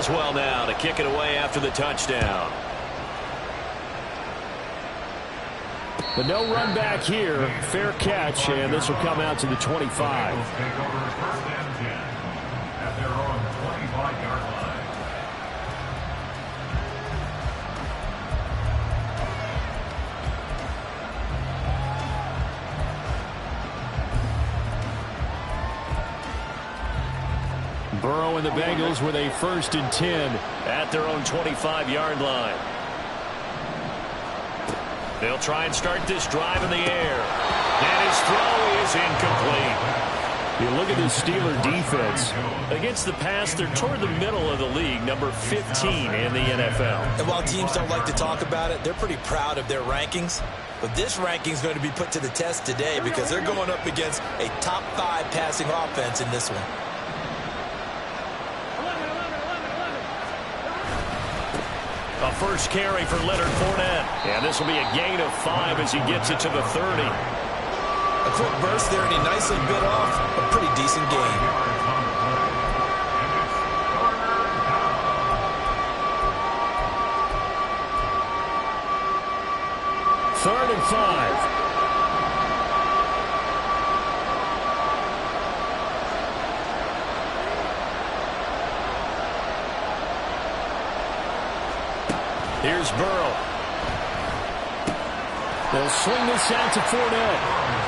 Boswell now to kick it away after the touchdown. But no run back here. Fair catch, and this will come out to the 25. Burrow and the Bengals with a 1st and 10 at their own 25-yard line. They'll try and start this drive in the air. And his throw is incomplete. You look at this Steeler defense. Against the pass, they're toward the middle of the league, number 15 in the NFL. And while teams don't like to talk about it, they're pretty proud of their rankings. But this ranking is going to be put to the test today because they're going up against a top 5 passing offense in this one. A first carry for Leonard Fournette. And this will be a gain of 5 as he gets it to the 30. A quick burst there, and he nicely bit off a pretty decent gain. Third and 5. Here's Burrow. They'll swing this out to Fournette.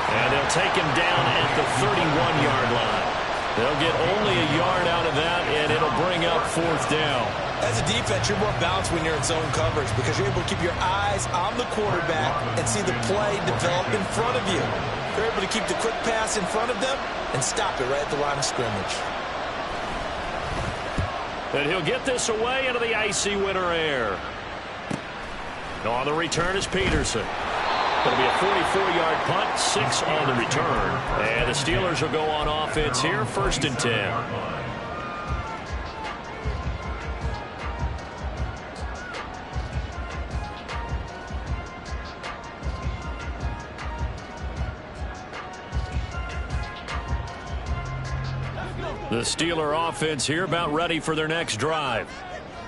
And they'll take him down at the 31-yard line. They'll get only a yard out of that, and it'll bring up 4th down. As a defense, you're more balanced when you're in zone coverage because you're able to keep your eyes on the quarterback and see the play develop in front of you. You're able to keep the quick pass in front of them and stop it right at the line of scrimmage. And he'll get this away into the icy winter air. On the return is Peterson. It'll be a 44-yard punt, 6 on the return. And the Steelers will go on offense here, 1st and 10. The Steeler offense here about ready for their next drive.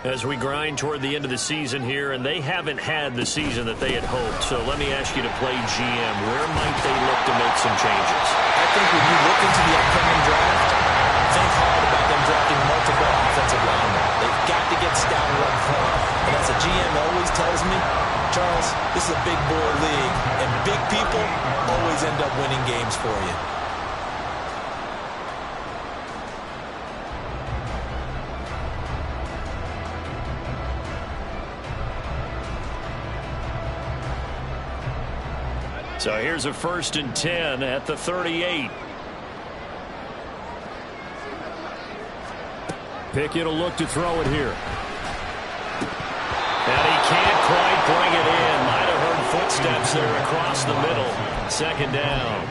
As we grind toward the end of the season here, and they haven't had the season that they had hoped. So let me ask you to play GM. Where might they look to make some changes? I think when you look into the upcoming draft, think hard about them drafting multiple offensive linemen. They've got to get stouter up front. And as a GM always tells me, Charles, this is a big boy league, and big people always end up winning games for you. So here's a 1st and 10 at the 38. Pickett will look to throw it here. And he can't quite bring it in. Might have heard footsteps there across the middle. 2nd down.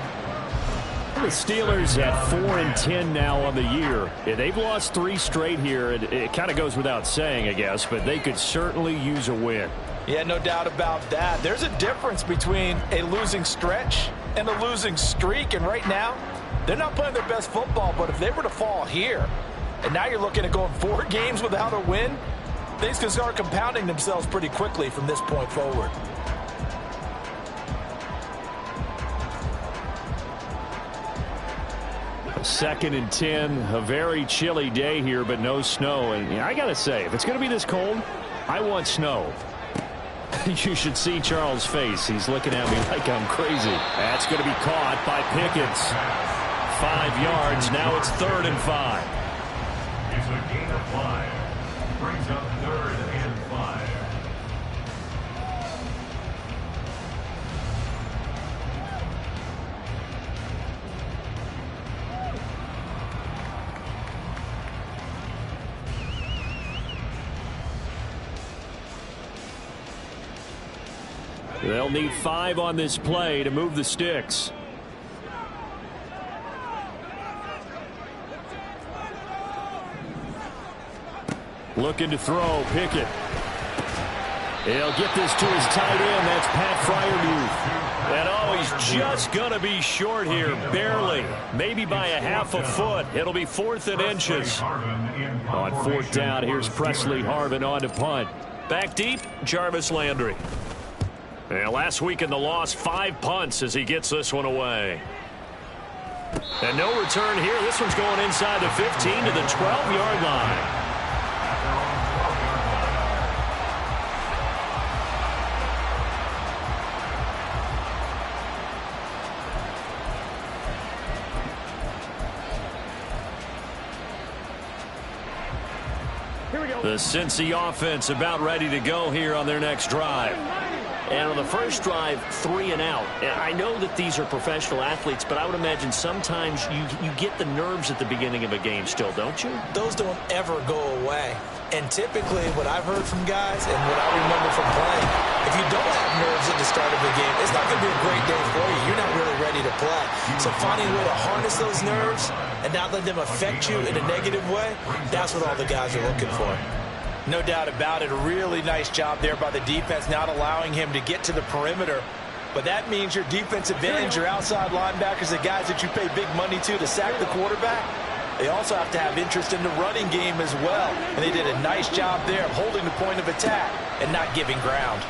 The Steelers at 4 and 10 now on the year. Yeah, they've lost 3 straight here. It kind of goes without saying, I guess, but they could certainly use a win. Yeah, no doubt about that. There's a difference between a losing stretch and a losing streak, and right now, they're not playing their best football, but if they were to fall here, and now you're looking at going 4 games without a win, things can start compounding themselves pretty quickly from this point forward. Second and 10, a very chilly day here, but no snow. And I got to say, if it's going to be this cold, I want snow. You should see Charles' face. He's looking at me like I'm crazy. That's going to be caught by Pickett. 5 yards. Now it's 3rd and 5. It's a gain of 5. Brings up 3rd and 5. They'll need 5 on this play to move the sticks. Looking to throw, Pickett. He'll get this to his tight end. That's Pat Freiermuth. And oh, he's just going to be short here, barely. Maybe by a half a foot. It'll be 4th and inches. On 4th down, here's Presley Harvin on to punt. Back deep, Jarvis Landry. And last week in the loss, 5 punts as he gets this one away. And no return here. This one's going inside the 15 to the 12-yard line. The Cincy offense about ready to go here on their next drive. And on the first drive, 3 and out. And I know that these are professional athletes, but I would imagine sometimes you get the nerves at the beginning of a game still, don't you? Those don't ever go away. And typically what I've heard from guys and what I remember from playing, if you don't have nerves at the start of a game, it's not going to be a great day for you. You're not really ready to play. So finding a way to harness those nerves and not let them affect you in a negative way, that's what all the guys are looking for. No doubt about it. A really nice job there by the defense, not allowing him to get to the perimeter. But that means your defensive ends, your outside linebackers, the guys that you pay big money to sack the quarterback, they also have to have interest in the running game as well. And they did a nice job there of holding the point of attack and not giving ground.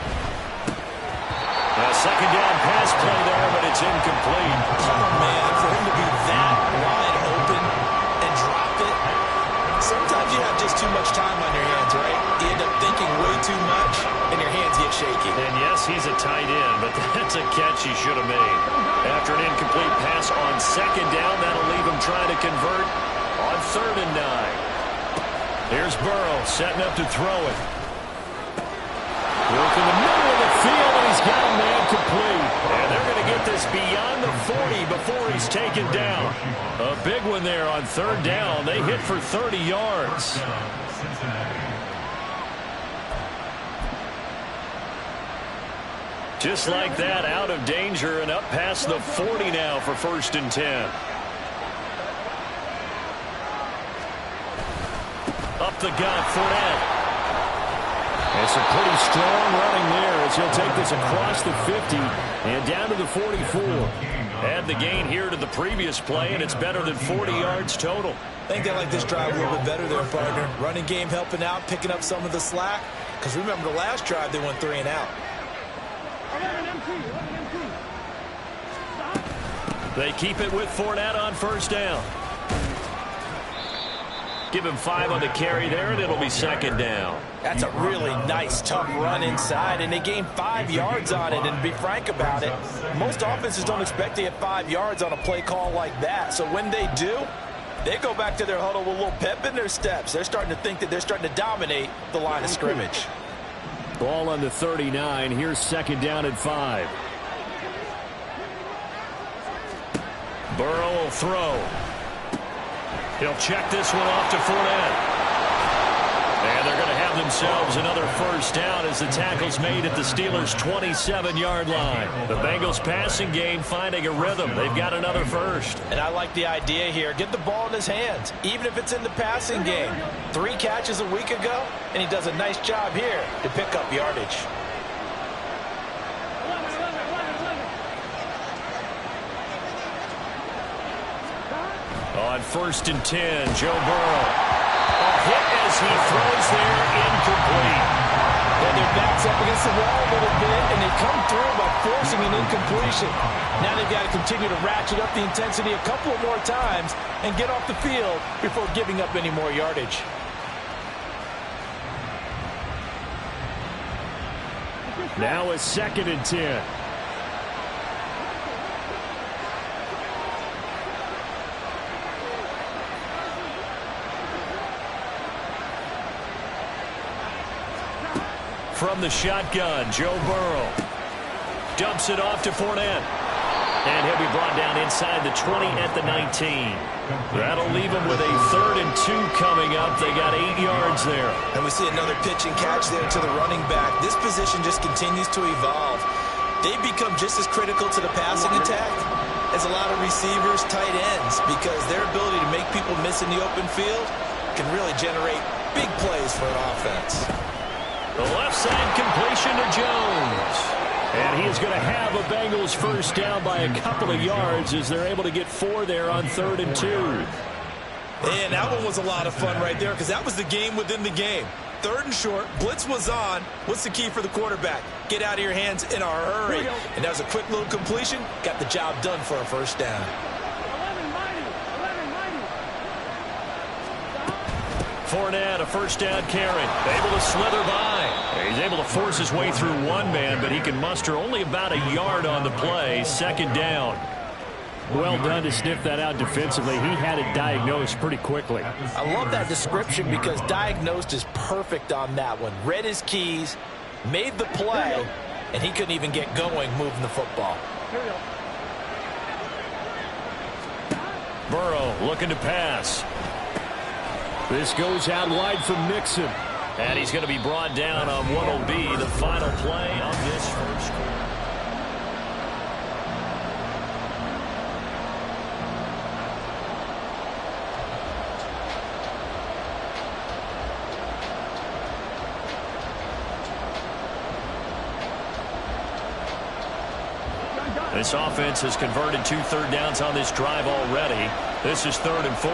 A second down pass play there, but it's incomplete. Oh, man, for him to be that wide open and drop it. Sometimes you have just too much time on your hands, right? You end up thinking way too much, and your hands get shaky. And yes, he's a tight end, but that's a catch he should have made. After an incomplete pass on second down, that'll leave him trying to convert on 3rd and 9. Here's Burrow setting up to throw it. Work in the middle of the field, and he's got a man complete. And they're going to get this beyond the 40 before he's taken down. A big one there on 3rd down. They hit for 30 yards. Just like that, out of danger and up past the 40 now for 1st and 10. Up the gut, Fournette. And some pretty strong running there as he'll take this across the 50 and down to the 44. Add the gain here to the previous play, and it's better than 40 yards total. I think they like this drive a little bit better there, partner. Running game helping out, picking up some of the slack. Because remember the last drive, they went 3 and out. They keep it with Fournette on 1st down. Give him 5 on the carry there, and it'll be 2nd down. That's a really nice, tough run inside, and they gained 5 yards on it. And to be frank about it, most offenses don't expect to get 5 yards on a play call like that. So when they do, they go back to their huddle with a little pep in their steps. They're starting to think that they're starting to dominate the line of scrimmage. Ball on the 39. Here's 2nd down and 5. Burrow will throw. He'll check this one off to Fournette. And they're going to have themselves another 1st down as the tackle's made at the Steelers' 27-yard line. The Bengals passing game finding a rhythm. They've got another 1st. And I like the idea here. Get the ball in his hands, even if it's in the passing game. 3 catches a week ago, and he does a nice job here to pick up yardage. On 1st and 10, Joe Burrow. A hit as he throws there, incomplete. And their back's up against the wall a little bit, and they come through by forcing an incompletion. Now they've got to continue to ratchet up the intensity a couple more times and get off the field before giving up any more yardage. Now a 2nd and 10. From the shotgun, Joe Burrow dumps it off to Fournette. And he'll be brought down inside the 20 at the 19. That'll leave him with a 3rd and 2 coming up. They got 8 yards there. And we see another pitch and catch there to the running back. This position just continues to evolve. They become just as critical to the passing attack as a lot of receivers, tight ends, because their ability to make people miss in the open field can really generate big plays for an offense. The left side completion to Jones. And he is going to have a Bengals first down by a couple of yards as they're able to get 4 there on 3rd and 2. And that one was a lot of fun right there because that was the game within the game. 3rd and short, blitz was on. What's the key for the quarterback? Get out of your hands in a hurry. And that was a quick little completion. Got the job done for a first down. Fournette, a first down carry. Able to slither by. He's able to force his way through one man, but he can muster only about a yard on the play. 2nd down. Well done to sniff that out defensively. He had it diagnosed pretty quickly. I love that description because diagnosed is perfect on that one. Read his keys, made the play, and he couldn't even get going moving the football. Burrow looking to pass. This goes out wide from Mixon. And he's going to be brought down on what will be the final play of this first quarter. This offense has converted 2 third downs on this drive already. This is 3rd and 4.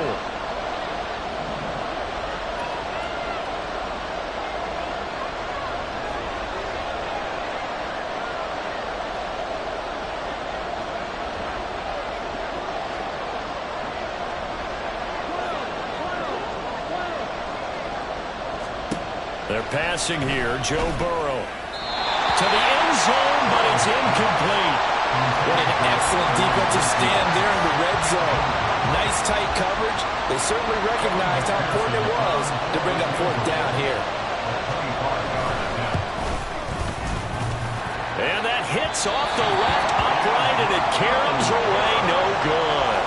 They're passing here. Joe Burrow to the end zone, but it's incomplete. What an excellent defensive stand there in the red zone. Nice tight coverage. They certainly recognized how important it was to bring up 4th down here. And that hits off the left upright, and it caroms away. No good.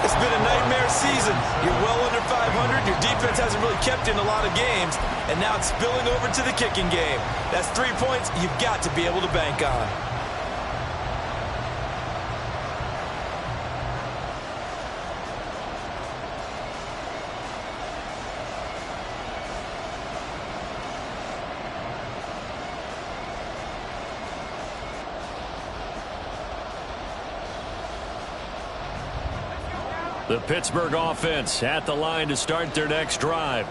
It's been a nightmare season. You're well under 500. Your defense hasn't really kept in a lot of games, and now it's spilling over to the kicking game. That's 3 points you've got to be able to bank on. The Pittsburgh offense at the line to start their next drive.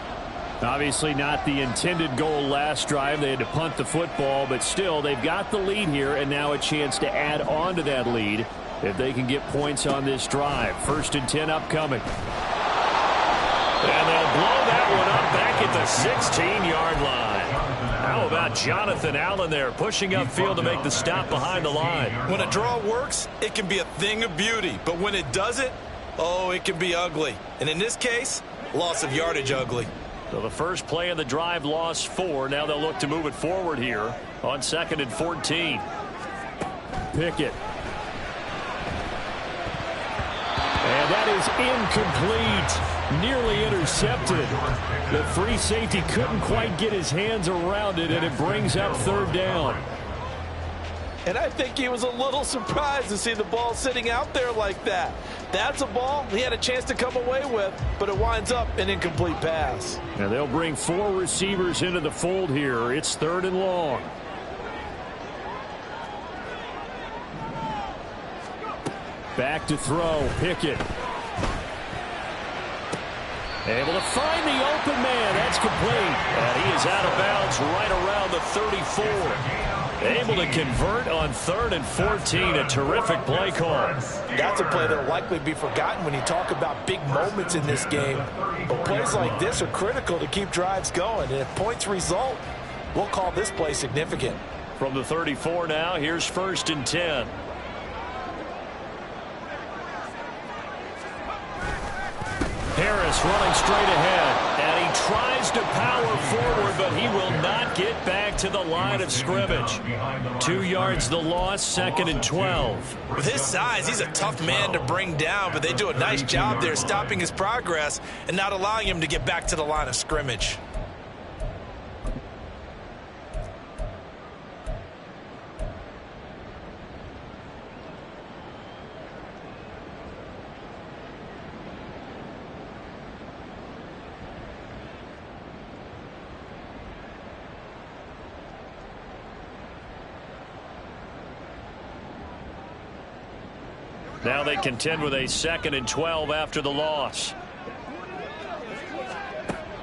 Obviously not the intended goal last drive. They had to punt the football, but still they've got the lead here and now a chance to add on to that lead if they can get points on this drive. 1st and 10 upcoming. And they'll blow that one up back at the 16-yard line. How about Jonathan Allen there pushing upfield to make the stop behind the line? When a draw works, it can be a thing of beauty, but when it doesn't, oh, it can be ugly. And in this case, loss of yardage ugly. So the first play of the drive lost 4. Now they'll look to move it forward here on 2nd and 14. Pickett. And that is incomplete. Nearly intercepted. The free safety couldn't quite get his hands around it, and it brings up 3rd down. And I think he was a little surprised to see the ball sitting out there like that. That's a ball he had a chance to come away with, but it winds up an incomplete pass. And they'll bring 4 receivers into the fold here. It's 3rd and long. Back to throw. Pickett. Able to find the open man. That's complete. And he is out of bounds right around the 34. Able to convert on 3rd and 14. A terrific play call. That's a play that will likely be forgotten when you talk about big moments in this game. But plays like this are critical to keep drives going. And if points result, we'll call this play significant. From the 34 now, here's 1st and 10. Harris running straight ahead, and he tries to power forward, but he will not get back to the line of scrimmage. 2 yards the loss, 2nd and 12. With his size, he's a tough man to bring down, but they do a nice job there stopping his progress and not allowing him to get back to the line of scrimmage. Now they contend with a 2nd and 12 after the loss.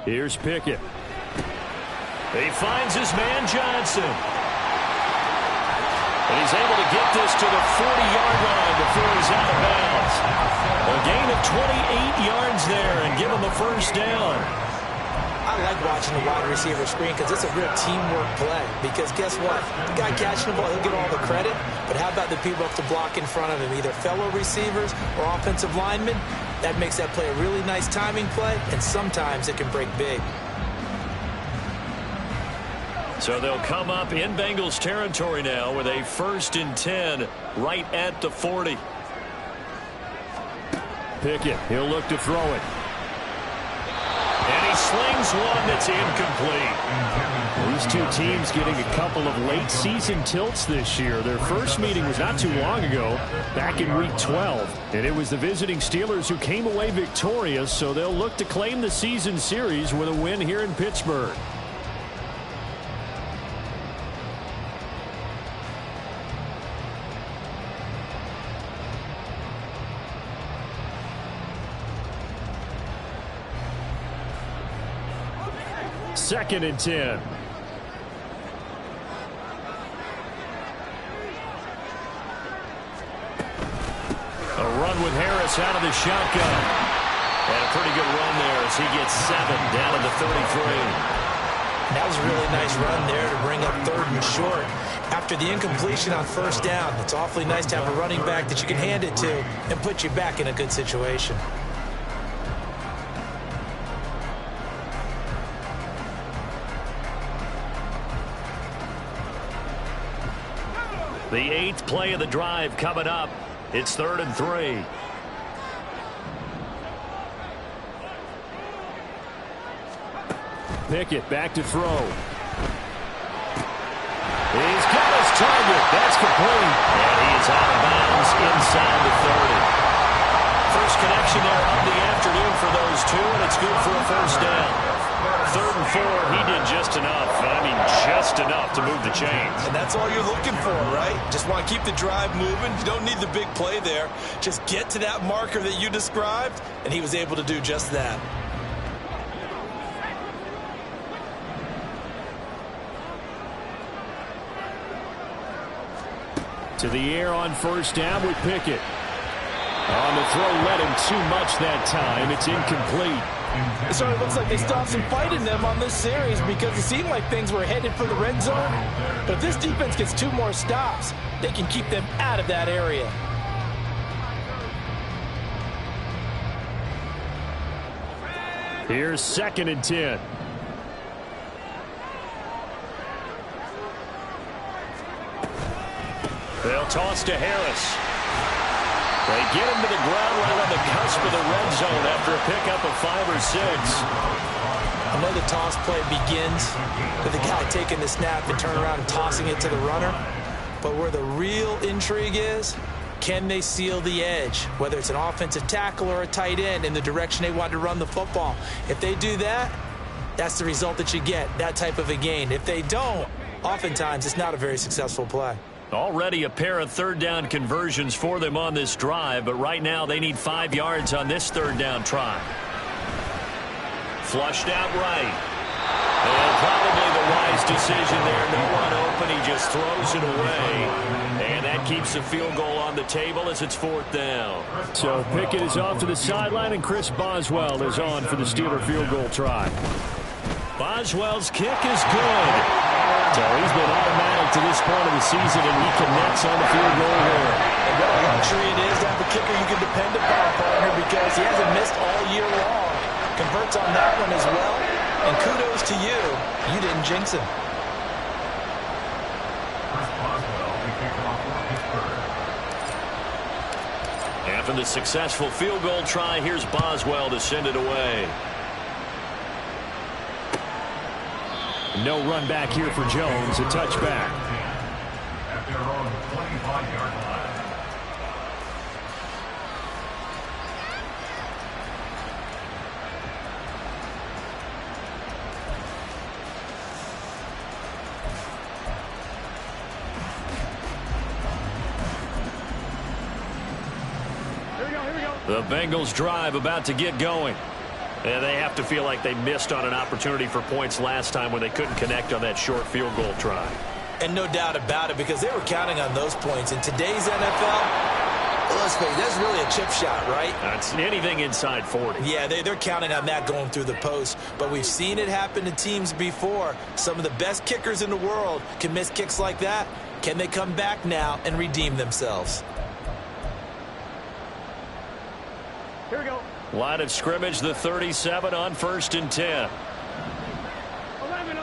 Here's Pickett. He finds his man Johnson. And he's able to get this to the 40-yard line before he's out of bounds. A gain of 28 yards there and give him a first down. I like watching the wide receiver screen because it's a real teamwork play. Because guess what? The guy catching the ball, he'll get all the credit. But how about the people up to block in front of him, either fellow receivers or offensive linemen? That makes that play a really nice timing play, and sometimes it can break big. So they'll come up in Bengals territory now with a 1st and 10 right at the 40. Pickett, he'll look to throw it. And he slings one that's incomplete. These two teams getting a couple of late season tilts this year. Their first meeting was not too long ago, back in week 12. And it was the visiting Steelers who came away victorious, so they'll look to claim the season series with a win here in Pittsburgh. Second and 10. A run with Harris out of the shotgun. And a pretty good run there as he gets 7 down to the 33. That was a really nice run there to bring up 3rd and short. After the incompletion on 1st down, it's awfully nice to have a running back that you can hand it to and put you back in a good situation. The 8th play of the drive coming up. It's 3rd and 3. Pickett back to throw. He's got his target. That's complete. And he is out of bounds inside the 30. First connection there of the afternoon for those two, and it's good for a first down. 3rd and 4, he did just enough. I mean, just enough to move the chains. And that's all you're looking for, right? Just want to keep the drive moving. You don't need the big play there. Just get to that marker that you described, and he was able to do just that. To the air on 1st down with Pickett. On the throw, led him too much that time. It's incomplete. It sort of looks like they still have some fight in them on this series because it seemed like things were headed for the red zone. But if this defense gets 2 more stops, they can keep them out of that area. Here's 2nd and 10. They'll toss to Harris. They get him to the ground right on the cusp of the red zone after a pickup of 5 or 6. I know the toss play begins with the guy taking the snap and turn around and tossing it to the runner. But where the real intrigue is, can they seal the edge, whether it's an offensive tackle or a tight end, in the direction they want to run the football? If they do that, that's the result that you get, that type of a gain. If they don't, oftentimes it's not a very successful play. Already a pair of 3rd down conversions for them on this drive, but right now they need 5 yards on this 3rd down try. Flushed out right. And probably the wise decision there. No one open. He just throws it away. And that keeps the field goal on the table as it's 4th down. So Pickett is off to the sideline, and Chris Boswell is on for the Steeler field goal try. Boswell's kick is good. So he's been automatic to this point of the season, and he connects on the field goal here. And what a luxury it is to have a kicker you can depend upon, partner, because he hasn't missed all year long. Converts on that one as well. And kudos to you. You didn't jinx him. After the successful field goal try, here's Boswell to send it away. No run back here for Jones, a touchback. At their own 25-yard line. The Bengals drive about to get going. And they have to feel like they missed on an opportunity for points last time when they couldn't connect on that short field goal try. And no doubt about it, because they were counting on those points. In today's NFL, let's face it, that's really a chip shot, right? That's anything inside 40. Yeah, they're counting on that going through the post. But we've seen it happen to teams before. Some of the best kickers in the world can miss kicks like that. Can they come back now and redeem themselves? Here we go. Line of scrimmage, the 37 on 1st and 10. 11.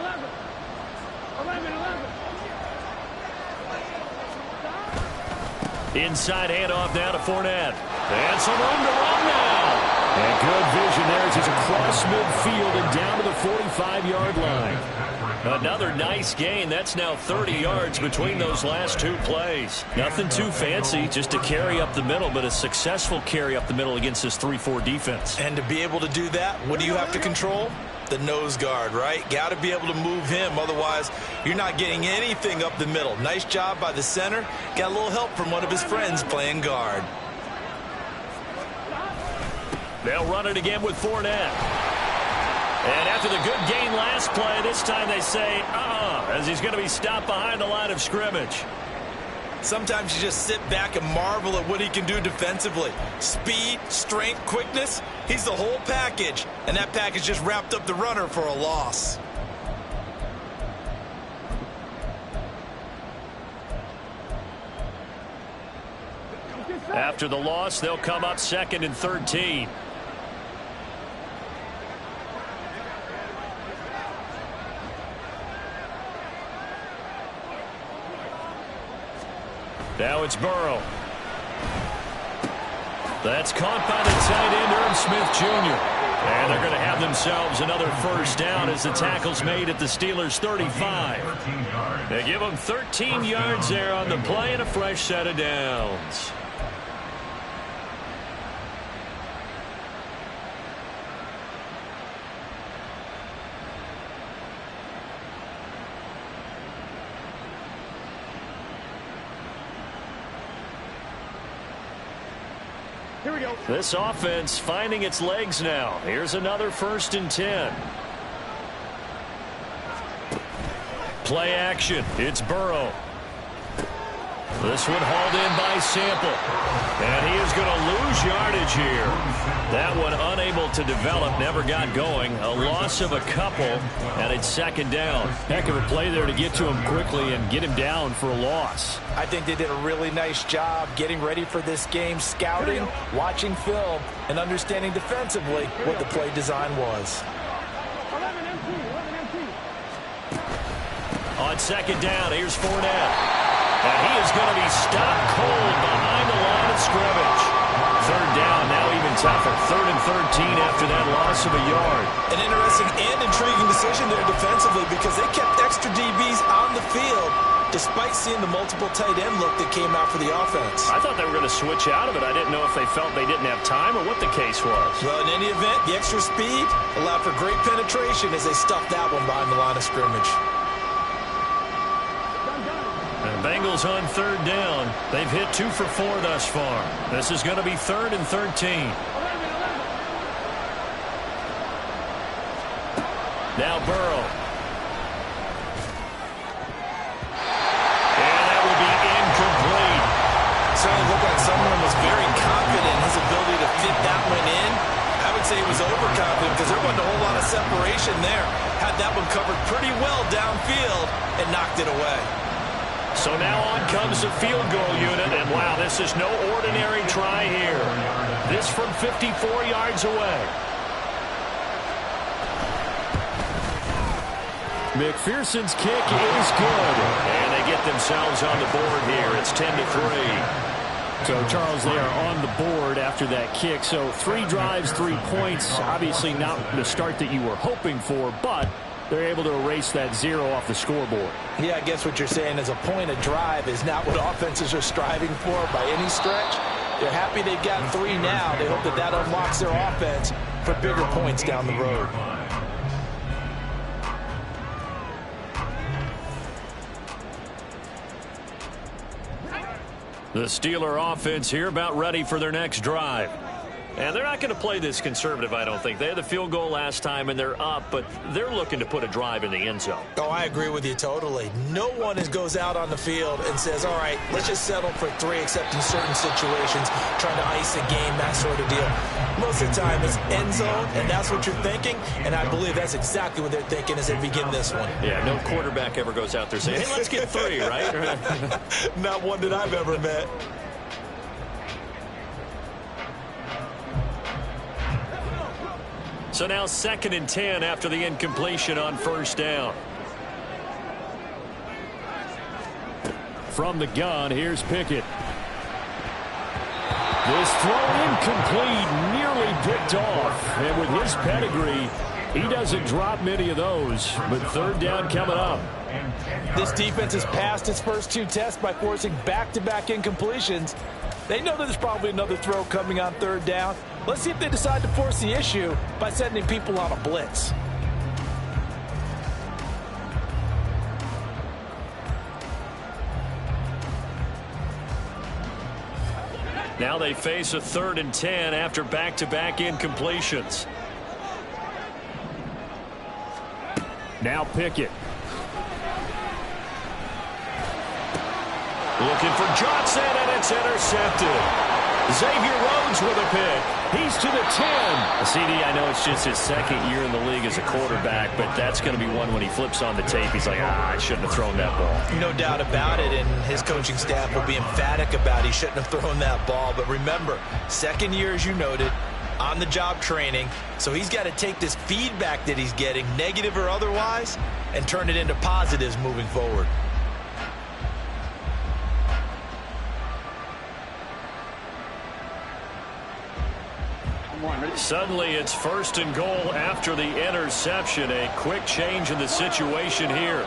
Inside handoff down to Fournette. And some room to run now. And good vision there as he's across midfield and down to the 45-yard line. Another nice gain. That's now 30 yards between those last two plays. Nothing too fancy, just a carry up the middle, but a successful carry up the middle against this 3-4 defense. And to be able to do that, what do you have to control? The nose guard, right? Got to be able to move him. Otherwise, you're not getting anything up the middle. Nice job by the center. Got a little help from one of his friends playing guard. They'll run it again with Fournette. And after the good gain last play, this time they say, as he's going to be stopped behind the line of scrimmage. Sometimes you just sit back and marvel at what he can do defensively. Speed, strength, quickness, he's the whole package. And that package just wrapped up the runner for a loss. After the loss, they'll come up 2nd and 13. Now it's Burrow. That's caught by the tight end, Irv Smith Jr. And they're going to have themselves another first down as the tackle's made at the Steelers' 35. They give them 13 yards there on the play and a fresh set of downs. Here we go. This offense finding its legs now. Here's another 1st and 10. Play action. It's Burrow. This one hauled in by Sample. And he is going to lose yardage here. That one unable to develop, never got going. A loss of a couple, and it's 2nd down. Heck of a play there to get to him quickly and get him down for a loss. I think they did a really nice job getting ready for this game, scouting, watching film, and understanding defensively what the play design was. 11 empty. On 2nd down, here's Fournette. And he is going to be stopped cold behind the line of scrimmage. 3rd down, now even tougher. 3rd and 13 after that loss of a yard. An interesting and intriguing decision there defensively because they kept extra DBs on the field despite seeing the multiple tight end look that came out for the offense. I thought they were going to switch out of it. I didn't know if they felt they didn't have time or what the case was. Well, in any event, the extra speed allowed for great penetration as they stuffed that one behind the line of scrimmage. And Bengals on 3rd down. They've hit 2 for 4 thus far. This is going to be 3rd and 13. Now Burrow. And that will be incomplete. Certainly looked like someone was very confident in his ability to fit that one in. I would say he was overconfident because there wasn't a whole lot of separation there. Had that one covered pretty well downfield and knocked it away. So now on comes the field goal unit, and wow, this is no ordinary try here. This from 54 yards away. McPherson's kick is good. And they get themselves on the board here. It's 10-3. So, Charles, they are on the board after that kick. So 3 drives, 3 points. Obviously not the start that you were hoping for, but they're able to erase that 0 off the scoreboard. Yeah, I guess what you're saying is a point of drive is not what offenses are striving for by any stretch. They're happy they've got 3 now. They hope that that unlocks their offense for bigger points down the road. The Steeler offense here about ready for their next drive. And they're not going to play this conservative, I don't think. They had the field goal last time, and they're up, but they're looking to put a drive in the end zone. Oh, I agree with you totally. No one goes out on the field and says, all right, let's just settle for 3, except in certain situations, trying to ice a game, that sort of deal. Most of the time, it's end zone, and that's what you're thinking, and I believe that's exactly what they're thinking as they begin this one. Yeah, no quarterback ever goes out there saying, hey, let's get 3, right? Not one that I've ever met. So now 2nd and 10 after the incompletion on first down. From the gun, here's Pickett. This throw incomplete, nearly picked off. And with his pedigree, he doesn't drop many of those. But 3rd down coming up. This defense has passed its first 2 tests by forcing back-to-back incompletions. They know that there's probably another throw coming on 3rd down. Let's see if they decide to force the issue by sending people on a blitz. Now they face a 3rd and 10 after back-to-back incompletions. Now Pickett. Looking for Johnson, and it's intercepted. Xavier Rhodes with a pick. He's to the 10. CD, I know it's just his 2nd year in the league as a quarterback, but that's going to be one when he flips on the tape. He's like, I shouldn't have thrown that ball. No doubt about it, and his coaching staff will be emphatic about he shouldn't have thrown that ball. But remember, 2nd year, as you noted, on-the-job training, so he's got to take this feedback that he's getting, negative or otherwise, and turn it into positives moving forward. Suddenly it's 1st and goal after the interception. A quick change in the situation here.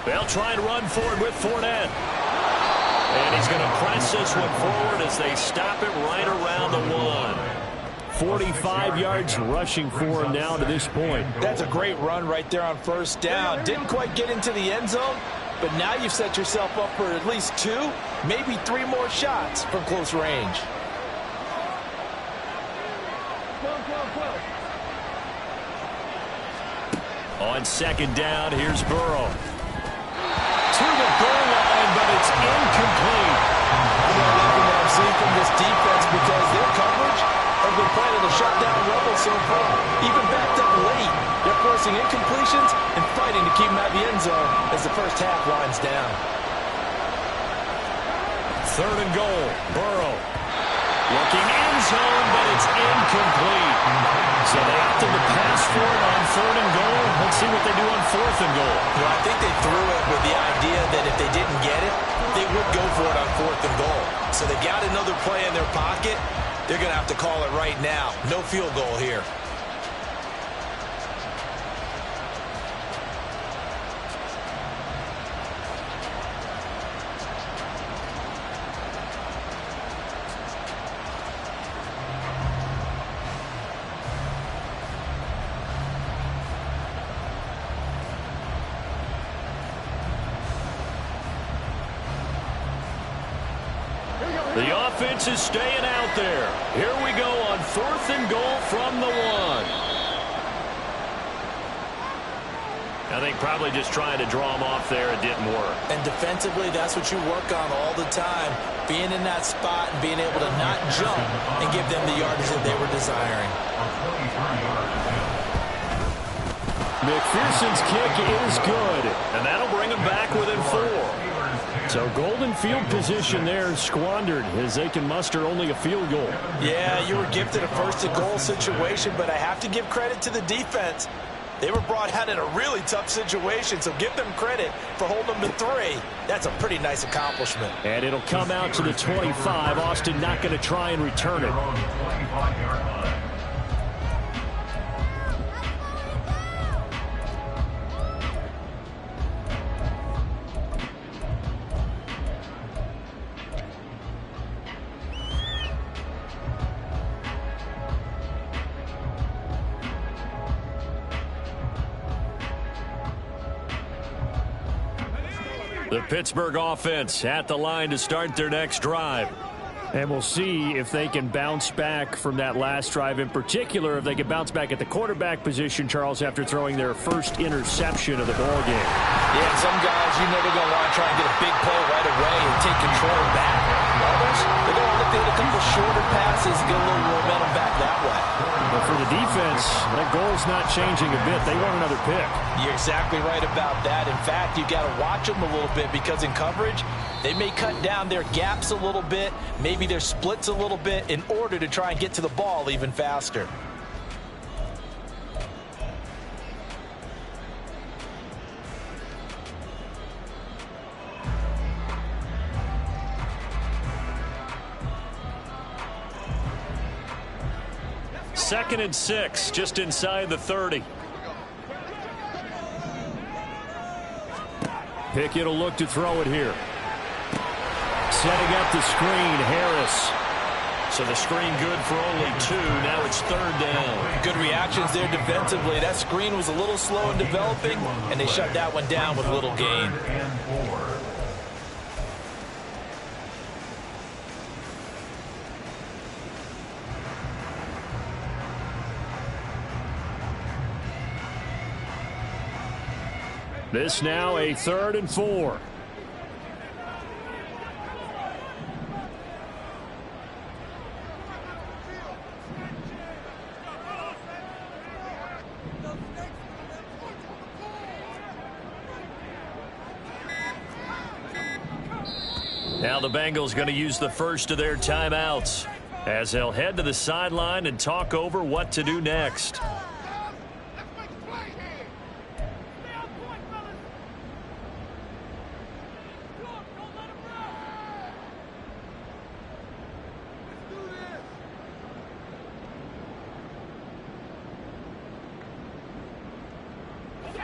They'll try and run forward with Fournette. And he's going to press this one forward as they stop it right around the 1. 45 yards rushing for him now to this point. That's a great run right there on 1st down. Didn't quite get into the end zone, but now you've set yourself up for at least 2, maybe 3 more shots from close range. On 2nd down, here's Burrow. To the goal line, but it's incomplete. I'm not liking what I'm seeing from this defense because their coverage has been planning to shut down Rebels so far. Even backed up late, they're forcing incompletions and fighting to keep them out of the end zone as the first half winds down. 3rd and goal, Burrow. Looking end zone, but it's incomplete. So they opted to pass for it on 3rd and goal. Let's see what they do on 4th and goal. Well, I think they threw it with the idea that if they didn't get it, they would go for it on 4th and goal. So they got another play in their pocket. They're going to have to call it right now. No field goal here. The offense is staying out there. Here we go on 4th and goal from the 1. I think probably just trying to draw them off there. It didn't work. And defensively, that's what you work on all the time. Being in that spot and being able to not jump and give them the yardage that they were desiring. McPherson's kick is good. And that'll bring them back within 4. So golden field position there squandered as they can muster only a field goal. Yeah, you were gifted a 1st and goal situation, but I have to give credit to the defense. They were brought out in a really tough situation, so give them credit for holding them to 3. That's a pretty nice accomplishment. And it'll come out to the 25. Austin not going to try and return it. The Pittsburgh offense at the line to start their next drive. And we'll see if they can bounce back from that last drive. In particular, if they can bounce back at the quarterback position, Charles, after throwing their first interception of the ball game. Yeah, some guys, they're going to want to try and get a big play right away and take control back. Others, they're going to look to hit a couple shorter passes, get a little momentum back that way. But for the defense, that goal's not changing a bit. They want another pick. You're exactly right about that. In fact, you got to watch them a little bit because in coverage, they may cut down their gaps a little bit, maybe their splits a little bit in order to try and get to the ball even faster. Second and 6, just inside the 30. Pickett will look to throw it here. Setting up the screen, Harris. So the screen good for only 2. Now it's third down. Good reactions there defensively. That screen was a little slow in developing, and they shut that one down with little gain. This now a 3rd and 4. Now the Bengals going to use the first of their timeouts as they'll head to the sideline and talk over what to do next.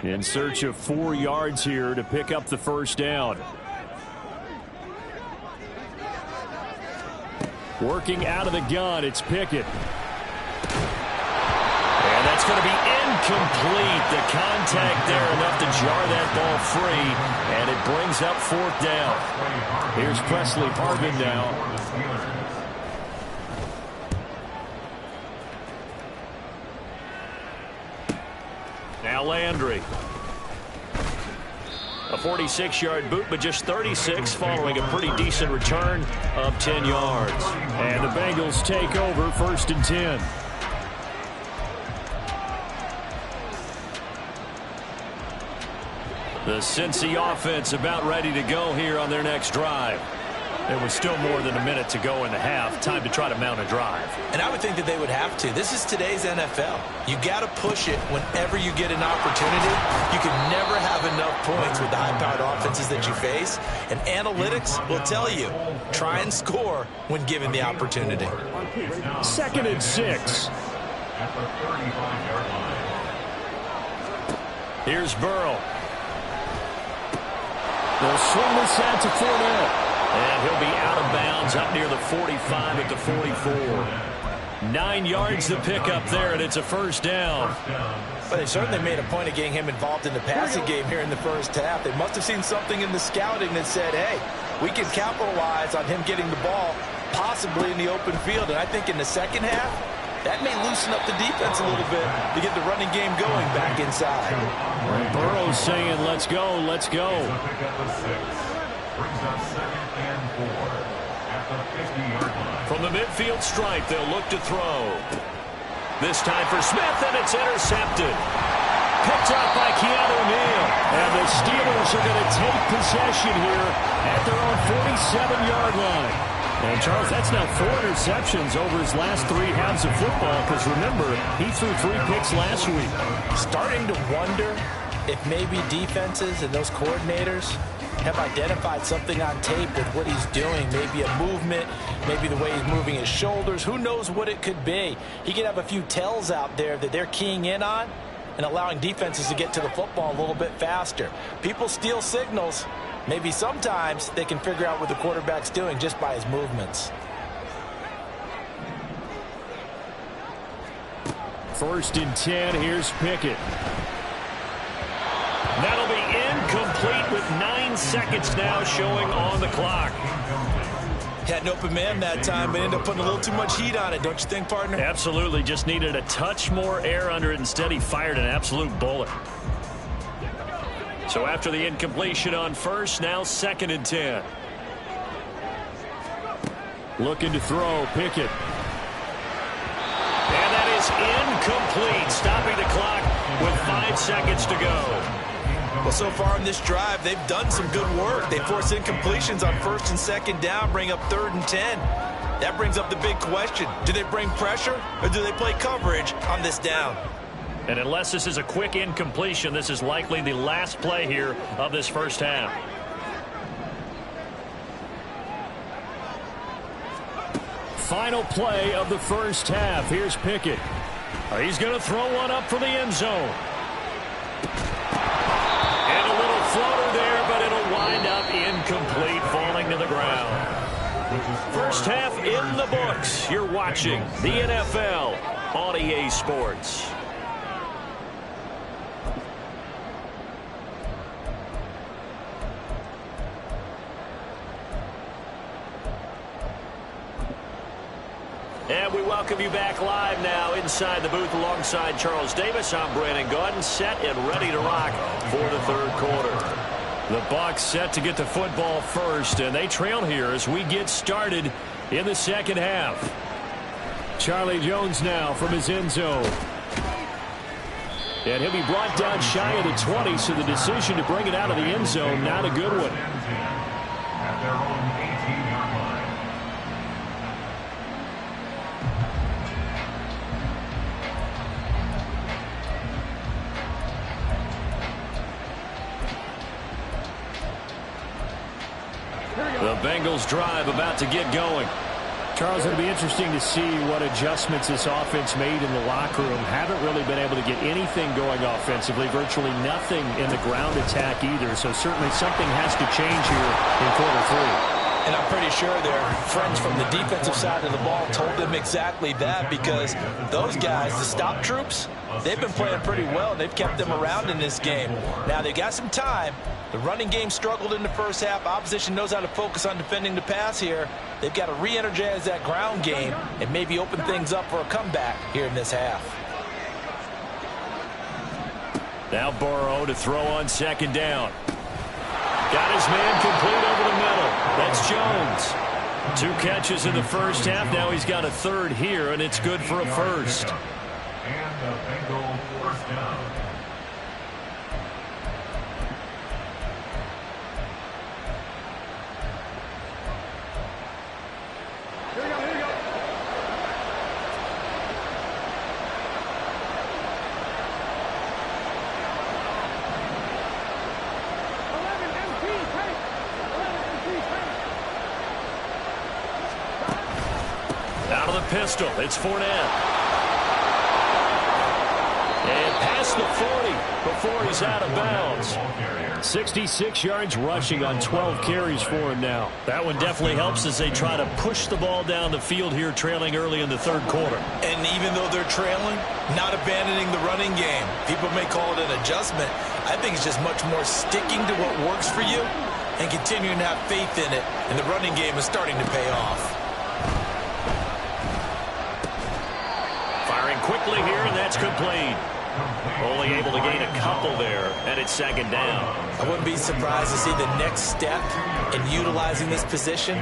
In search of 4 yards here to pick up the first down. Working out of the gun, it's Pickett. And that's going to be incomplete. The contact there enough to jar that ball free, and it brings up 4th down. Here's Presley Harvin now. Now Landry. A 46-yard boot, but just 36 following a pretty decent return of 10 yards. And the Bengals take over 1st and 10. The Cincy offense about ready to go here on their next drive. There was still more than a minute to go in the half. Time to try to mount a drive. And I would think that they would have to. This is today's NFL. You got to push it whenever you get an opportunity. You can never have enough points with the high-powered offenses that you face. And analytics will tell you, try and score when given the opportunity. 2nd and 6. At the 35-yard line. Here's Burrow. They'll swing this out to Fournette. And he'll be out of bounds up near the 45 at the 44. 9 yards to pick up there, and it's a first down. But they certainly made a point of getting him involved in the passing game here in the first half. They must have seen something in the scouting that said, hey, we can capitalize on him getting the ball possibly in the open field. And I think in the second half, that may loosen up the defense a little bit to get the running game going back inside. And Burrow's saying, let's go, let's go. Brings up 2nd and 4 at the 50-yard line. From the midfield stripe, they'll look to throw. This time for Smith, and it's intercepted. Picked up by Keanu Neal. And the Steelers are going to take possession here at their own 47-yard line. And, Charles, that's now 4 interceptions over his last 3 halves of football, because, remember, he threw 3 picks last week. Starting to wonder if maybe defenses and those coordinators have identified something on tape with what he's doing. Maybe a movement, maybe the way he's moving his shoulders. Who knows what it could be? He could have a few tells out there that they're keying in on and allowing defenses to get to the football a little bit faster. People steal signals. Maybe sometimes they can figure out what the quarterback's doing just by his movements. 1st and 10, here's Pickett. That'll be incomplete with 9 seconds now showing on the clock. Had an open man that time, but ended up putting a little too much heat on it, don't you think, partner? Absolutely. Just needed a touch more air under it. Instead, he fired an absolute bullet. So after the incompletion on first, now 2nd and 10. Looking to throw, Pickett. And that is incomplete, stopping the clock with 5 seconds to go. Well, so far in this drive, they've done some good work. They force incompletions on 1st and 2nd down, bring up 3rd and 10. That brings up the big question. Do they bring pressure or do they play coverage on this down? And unless this is a quick incompletion, this is likely the last play here of this first half. Final play of the first half. Here's Pickett. He's going to throw one up for the end zone. And a little floater there, but it'll wind up incomplete, falling to the ground. First half in the books. You're watching the NFL on EA Sports. And we welcome you back live now inside the booth alongside Charles Davis. I'm Brandon Gaudin, set and ready to rock for the 3rd quarter. The Bucs set to get the football first, and they trail here as we get started in the 2nd half. Charlie Jones now from his end zone. And he'll be brought down shy of the 20, so the decision to bring it out of the end zone, not a good one. At their own 18-yard line. The Bengals drive about to get going. Charles, it'll be interesting to see what adjustments this offense made in the locker room. Haven't really been able to get anything going offensively, virtually nothing in the ground attack either. So certainly something has to change here in quarter 3. And I'm pretty sure their friends from the defensive side of the ball told them exactly that, because those guys, the stop troops, they've been playing pretty well. They've kept them around in this game. Now, they got some time. The running game struggled in the first half. Opposition knows how to focus on defending the pass here. They've got to re-energize that ground game and maybe open things up for a comeback here in this half. Now Burrow to throw on 2nd down. Got his man complete over the middle. That's Jones. 2 catches in the first half. Now he's got a 3rd here, and it's good for a first. And the Bengal 1st down. Here we go, here we go. 11 MT, take. 11 MT, take. Out of the pistol, it's Fournette. And past the 40 before he's out of bounds. 66 yards rushing on 12 carries for him now. That one definitely helps as they try to push the ball down the field here, trailing early in the 3rd quarter. And even though they're trailing, not abandoning the running game. People may call it an adjustment. I think it's just much more sticking to what works for you and continuing to have faith in it. And the running game is starting to pay off. Firing quickly here, and that's complete. Only able to gain a couple there, and it's 2nd down. I wouldn't be surprised to see the next step in utilizing this position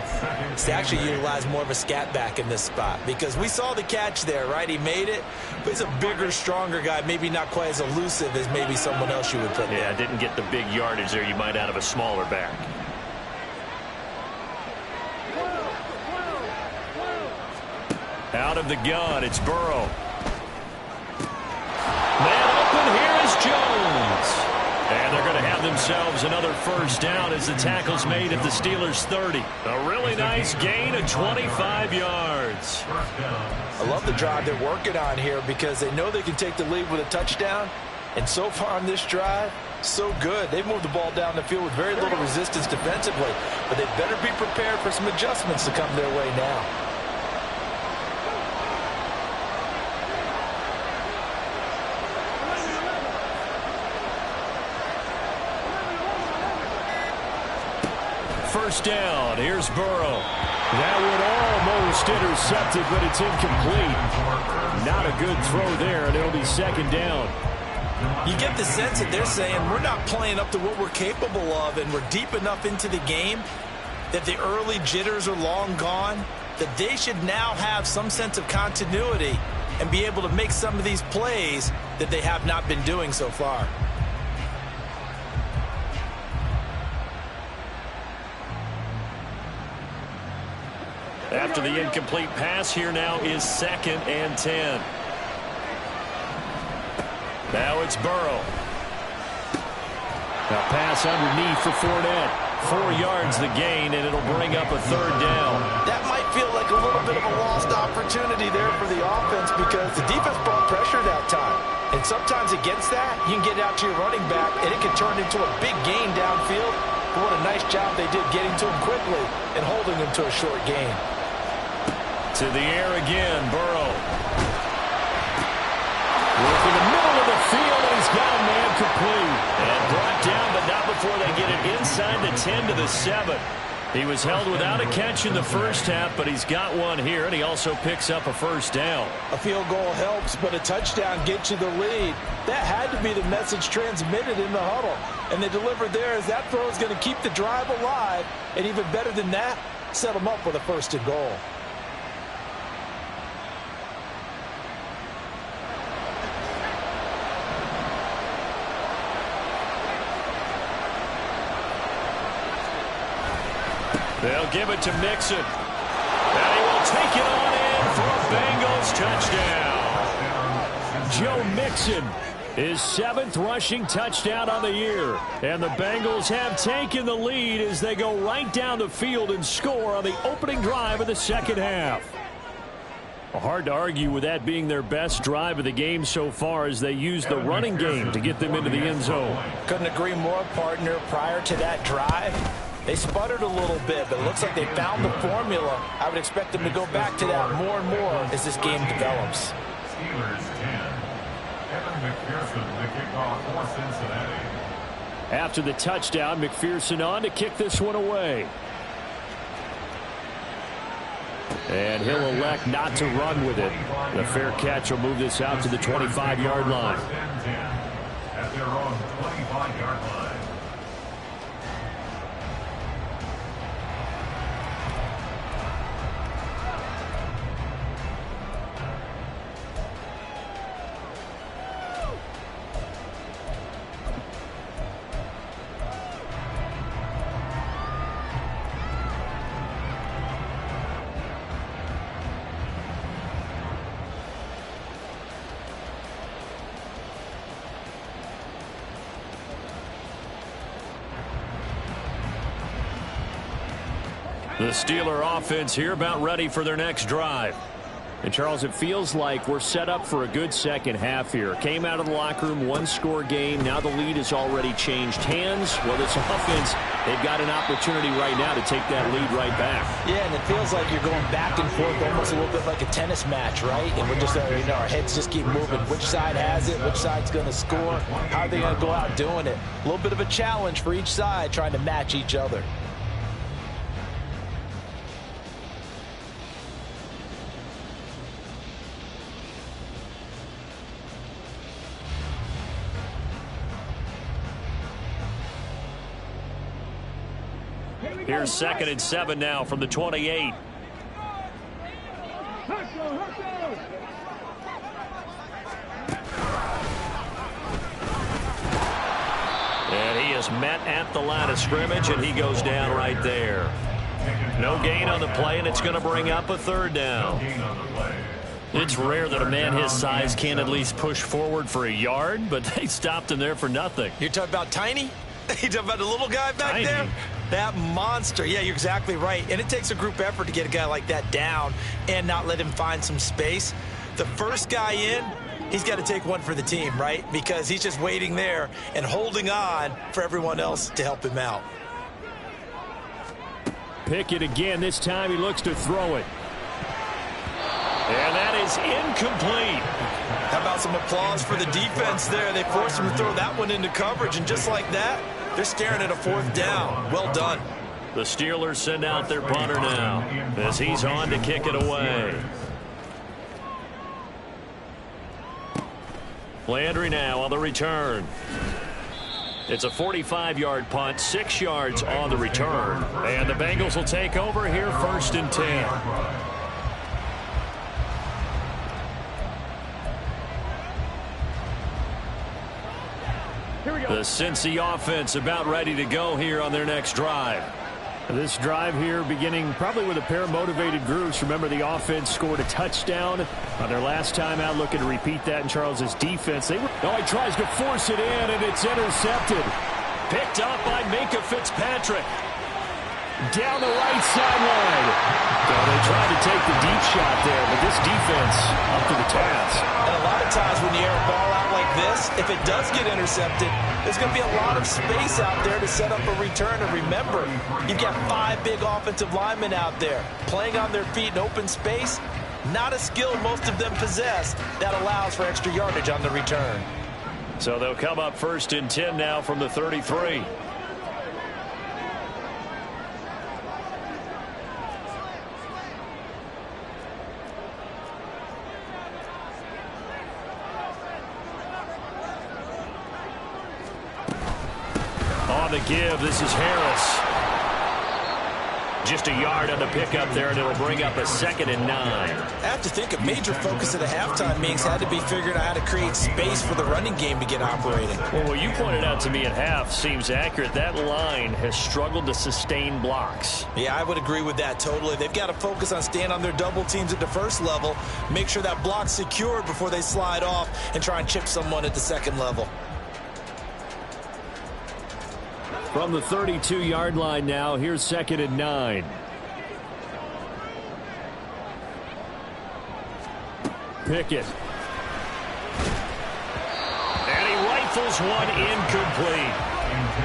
is to actually utilize more of a scat back in this spot, because we saw the catch there, right? He made it, but he's a bigger, stronger guy, maybe not quite as elusive as maybe someone else you would put there. Yeah, didn't get the big yardage there you might out of a smaller back. Out of the gun, it's Burrow. Man open, here is Jones. And they're going to have themselves another first down as the tackle's made at the Steelers' 30. A really nice gain of 25 yards. I love the drive they're working on here because they know they can take the lead with a touchdown. And so far on this drive, so good. They've moved the ball down the field with very little resistance defensively. But they better be prepared for some adjustments to come their way now. First down. Here's Burrow. That would almost intercept it, but it's incomplete. Not a good throw there, and it'll be second down. You get the sense that they're saying we're not playing up to what we're capable of, and we're deep enough into the game that the early jitters are long gone, that they should now have some sense of continuity and be able to make some of these plays that they have not been doing so far. After the incomplete pass, here now is 2nd and 10. Now it's Burrow. A pass underneath for Fournette. 4 yards the gain, and it'll bring up a 3rd down. That might feel like a little bit of a lost opportunity there for the offense because the defense brought pressure that time. And sometimes against that, you can get out to your running back, and it can turn into a big gain downfield. But what a nice job they did getting to him quickly and holding him to a short gain. To the air again, Burrow. Working the middle of the field, and he's got a man complete. And brought down, but not before they get it inside the 10 to the 7. He was held without a catch in the first half, but he's got one here, and he also picks up a 1st down. A field goal helps, but a touchdown gets you the lead. That had to be the message transmitted in the huddle. And they delivered there as that throw is going to keep the drive alive. And even better than that, set them up with a 1st and goal. They'll give it to Mixon. And he will take it on in for a Bengals touchdown. Joe Mixon, his 7th rushing touchdown on the year. And the Bengals have taken the lead as they go right down the field and score on the opening drive of the 2nd half. Hard to argue with that being their best drive of the game so far as they use the running game to get them into the end zone. Couldn't agree more, partner. Prior to that drive, they sputtered a little bit, but it looks like they found the formula. I would expect them to go back to that more and more as this game develops. Steelers 10. Evan McPherson, the kickoff for Cincinnati. After the touchdown, McPherson on to kick this one away. And he'll elect not to run with it. The fair catch will move this out to the 25-yard line. At their own 25-yard line. The Steeler offense here about ready for their next drive. And, Charles, it feels like we're set up for a good second half here. Came out of the locker room, 1-score game. Now the lead has already changed hands. Well, this offense, they've got an opportunity right now to take that lead right back. Yeah, and it feels like you're going back and forth almost a little bit like a tennis match, right? And we're just, our heads just keep moving. Which side has it? Which side's going to score? How are they going to go out doing it? A little bit of a challenge for each side trying to match each other. Here's 2nd and 7 now from the 28. And he is met at the line of scrimmage, and he goes down right there. No gain on the play, and it's going to bring up a 3rd down. It's rare that a man his size can at least push forward for a yard, but they stopped him there for nothing. You're talking about Tiny? You're talking about the little guy back Tiny. there? That monster. Yeah, you're exactly right. And it takes a group effort to get a guy like that down and not let him find some space. The first guy in, he's got to take one for the team, right? Because he's just waiting there and holding on for everyone else to help him out. Pickett again. This time he looks to throw it. And that is incomplete. How about some applause for the defense there? They forced him to throw that one into coverage, and just like that, they're staring at a 4th down. Well done. The Steelers send out their punter now as he's on to kick it away. Landry now on the return. It's a 45-yard punt, 6 yards on the return. And the Bengals will take over here, 1st and 10. The Cincy offense about ready to go here on their next drive. This drive here beginning probably with a pair of motivated groups. Remember, the offense scored a touchdown on their last time out, looking to repeat that in Charles's defense. He tries to force it in, and it's intercepted. Picked up by Minkah Fitzpatrick. Down the right sideline. Well, they tried to take the deep shot there, but this defense up to the task. And a lot of times when you air a ball out like this, if it does get intercepted, there's going to be a lot of space out there to set up a return. And remember, you've got 5 big offensive linemen out there playing on their feet in open space. Not a skill most of them possess that allows for extra yardage on the return. So they'll come up 1st and 10 now from the 33. On the give, this is Harris. Just a yard on the pickup there, and it'll bring up a 2nd and 9. I have to think a major focus of the halftime meetings had to be figuring out how to create space for the running game to get operating. Well, what you pointed out to me at half seems accurate. That line has struggled to sustain blocks. Yeah, I would agree with that totally. They've got to focus on staying on their double teams at the first level, make sure that block's secured before they slide off and try and chip someone at the second level. From the 32-yard line now, here's 2nd and 9. Pickett. And he rifles one incomplete.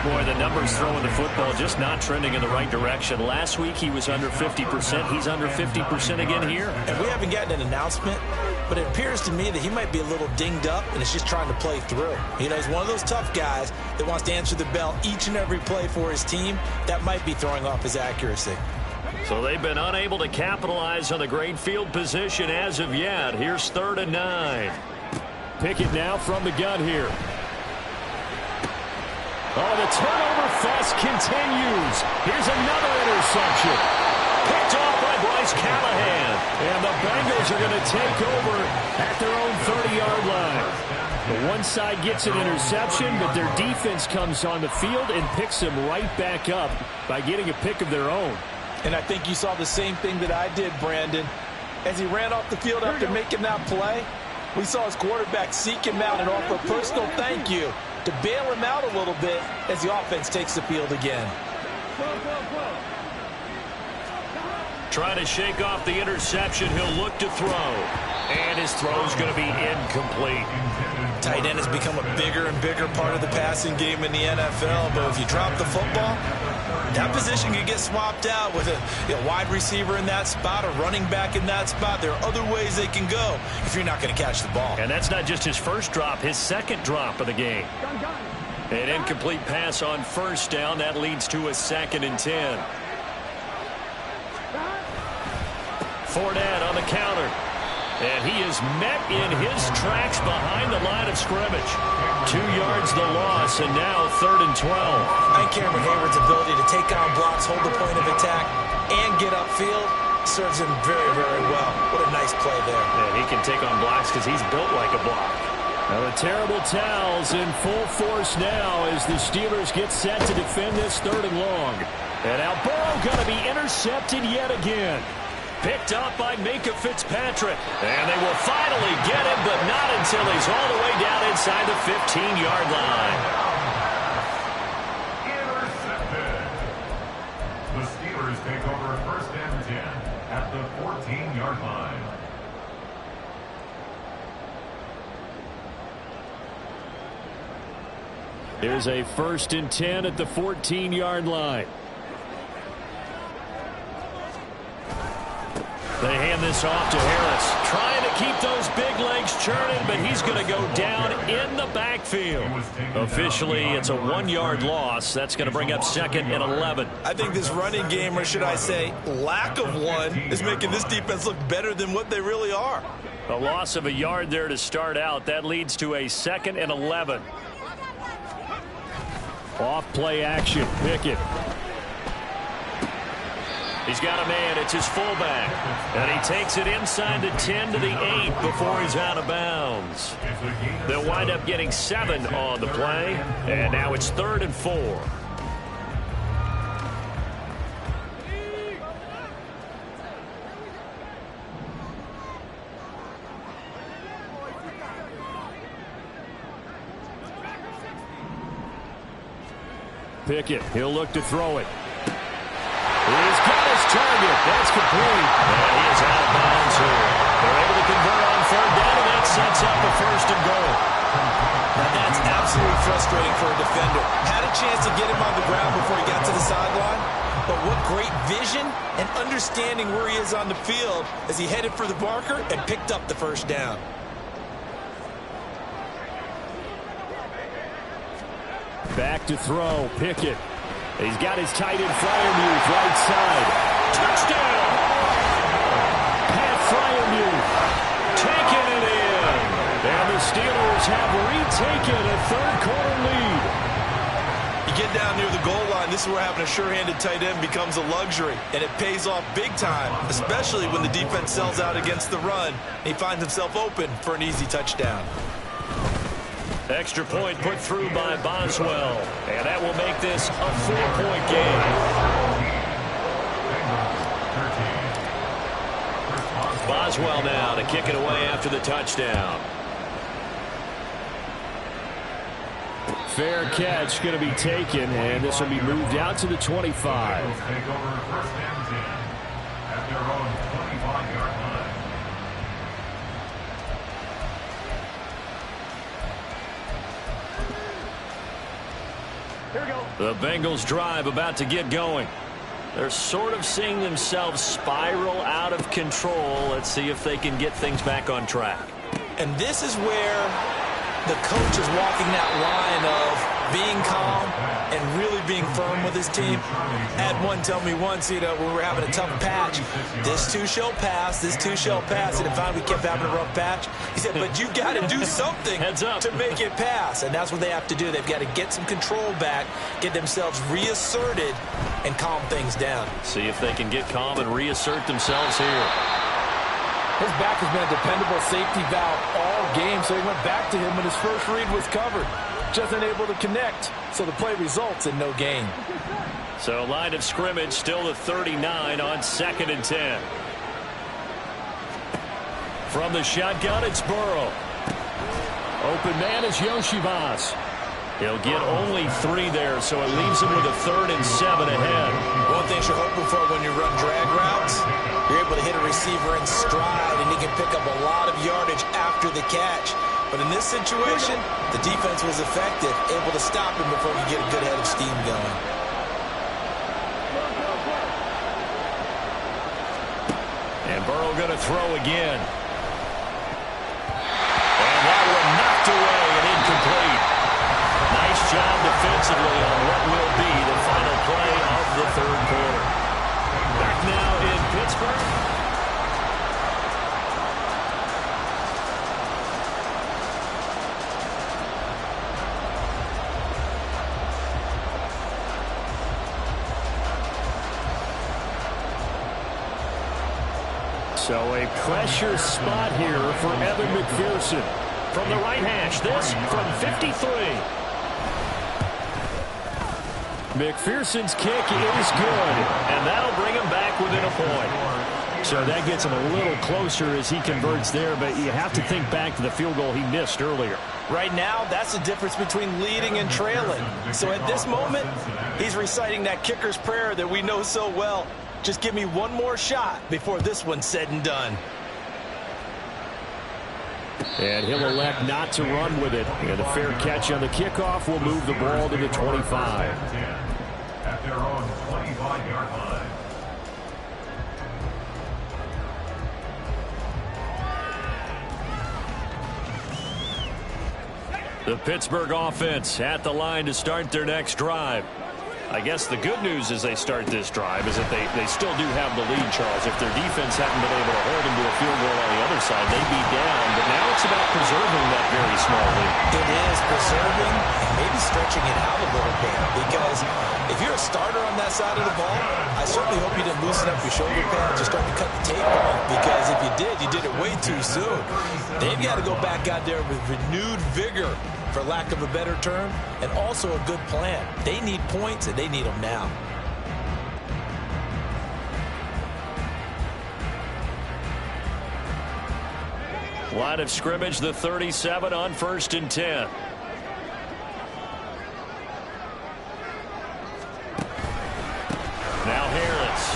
Boy, the numbers throwing the football just not trending in the right direction. Last week he was under 50%. He's under 50% again here. And we haven't gotten an announcement, but it appears to me that he might be a little dinged up and is just trying to play through. You know, he's one of those tough guys that wants to answer the bell each and every play for his team. That might be throwing off his accuracy. So they've been unable to capitalize on the great field position as of yet. Here's 3rd and 9. Pickett now from the gun here. Oh, the turnover fest continues. Here's another interception. Picked off by Bryce Callahan. And the Bengals are going to take over at their own 30-yard line. The one side gets an interception, but their defense comes on the field and picks them right back up by getting a pick of their own. And I think you saw the same thing that I did, Brandon. As he ran off the field after making that play, we saw his quarterback seek him out and offer a personal thank you to bail him out a little bit as the offense takes the field again. Trying to shake off the interception. He'll look to throw. And his throw's going to be incomplete. Tight end has become a bigger and bigger part of the passing game in the NFL, but if you drop the football, that position can get swapped out with a wide receiver in that spot, a running back in that spot. There are other ways they can go if you're not going to catch the ball. And that's not just his first drop, his 2nd drop of the game. An incomplete pass on 1st down. That leads to a 2nd and 10. Fournette on the counter. And he is met in his tracks behind the line of scrimmage. 2 yards the loss, and now 3rd and 12. I think Cameron Hayward's ability to take on blocks, hold the point of attack, and get upfield serves him very, very well. What a nice play there. And he can take on blocks because he's built like a block. Now the terrible towels in full force now as the Steelers get set to defend this 3rd and long. And now Burrow going to be intercepted yet again. Picked up by Minkah Fitzpatrick. And they will finally get him, but not until he's all the way down inside the 15-yard line. Intercepted. The Steelers take over 1st and 10 at the 14-yard line. Here's a 1st and 10 at the 14-yard line. They hand this off to Harris. Trying to keep those big legs churning, but he's going to go down in the backfield. Officially, it's a 1-yard loss. That's going to bring up 2nd and 11. I think this running game, or should I say lack of one, is making this defense look better than what they really are. A loss of a yard there to start out. That leads to a 2nd and 11. Off play action. Pickett. He's got a man. It's his fullback. And he takes it inside the 10 to the 8 before he's out of bounds. They'll wind up getting 7 on the play. And now it's 3rd and 4. Pickett. He'll look to throw it. He's got his target. That's complete. And he is out of bounds here. They're able to convert on 3rd down, and that sets up a 1st and goal. Now that's absolutely frustrating for a defender. Had a chance to get him on the ground before he got to the sideline, but what great vision and understanding where he is on the field as he headed for the marker and picked up the 1st down. Back to throw. Pickett. He's got his tight end Freiermuth right side. Touchdown! Pat Freiermuth taking it in. And the Steelers have retaken a 3rd-quarter lead. You get down near the goal line, this is where having a sure-handed tight end becomes a luxury, and it pays off big time, especially when the defense sells out against the run, and he finds himself open for an easy touchdown. Extra point put through by Boswell. And that will make this a 4-point game. Boswell now to kick it away after the touchdown. Fair catch going to be taken, and this will be moved out to the 25. Take over 1st and 10 at their own 25-yard line. The Bengals drive about to get going. They're sort of seeing themselves spiral out of control. Let's see if they can get things back on track. And this is where the coach is walking that line of being calm and really being firm with his team. Had one tell me once, when we were having a tough patch, this too shall pass, this too shall pass. And finally we kept having a rough patch. He said, but you got to do something to make it pass. And that's what they have to do. They've got to get some control back, get themselves reasserted, and calm things down. See if they can get calm and reassert themselves here. His back has been a dependable safety valve all game, so he went back to him when his first read was covered. Just unable to connect, so the play results in no gain. So line of scrimmage still the 39 on 2nd and 10. From the shotgun, it's Burrow. Open man is Yoshivas. He'll get only 3 there, so it leaves him with a 3rd and 7 ahead. One thing you're hoping for when you run drag routes, you're able to hit a receiver in stride, and he can pick up a lot of yardage after the catch. But in this situation, the defense was effective, able to stop him before he get a good head of steam going. And Burrow going to throw again. And that one knocked away and incomplete. Nice job defensively on what will be the final play of the 3rd quarter. Back now in Pittsburgh. So a pressure spot here for Evan McPherson. From the right hash, this from 53. McPherson's kick is good. And that'll bring him back within a point. So that gets him a little closer as he converts there, but you have to think back to the field goal he missed earlier. Right now, that's the difference between leading and trailing. So at this moment, he's reciting that kicker's prayer that we know so well. Just give me one more shot before this one's said and done. And he'll elect not to run with it. And a fair catch on the kickoff will move the ball to the 25. At their own 25-yard line. The Pittsburgh offense at the line to start their next drive. I guess the good news as they start this drive is that they still do have the lead, Charles. If their defense hadn't been able to hold them to a field goal on the other side, they'd be down. But now it's about preserving that very small lead. It is preserving and maybe stretching it out a little bit. Because if you're a starter on that side of the ball, I certainly hope you didn't loosen up your shoulder pads or start to cut the tape off. Because if you did it way too soon. They've got to go back out there with renewed vigor, for lack of a better term, and also a good plan. They need points, and they need them now. Line of scrimmage, the 37 on 1st and 10. Now Harris.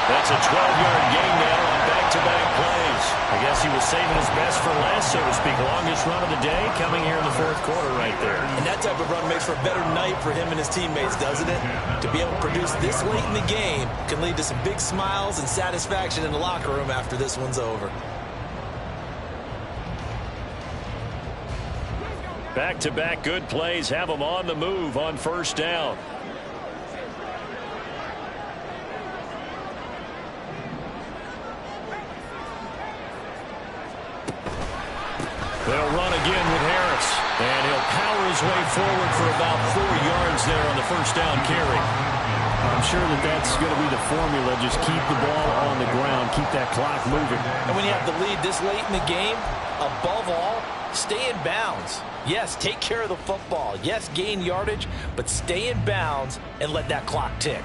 That's a 12-yard gain now on back-to-back plays. I guess he was saving his best for last, so to speak. Longest run of the day coming here in the 4th quarter right there. And that type of run makes for a better night for him and his teammates, doesn't it? To be able to produce this late in the game can lead to some big smiles and satisfaction in the locker room after this one's over. Back-to-back good plays have them on the move on 1st down. They'll run again with Harris. And he'll power his way forward for about 4 yards there on the 1st down carry. I'm sure that's going to be the formula. Just keep the ball on the ground. Keep that clock moving. And when you have the lead this late in the game, above all, stay in bounds. Yes, take care of the football. Yes, gain yardage, but stay in bounds and let that clock tick.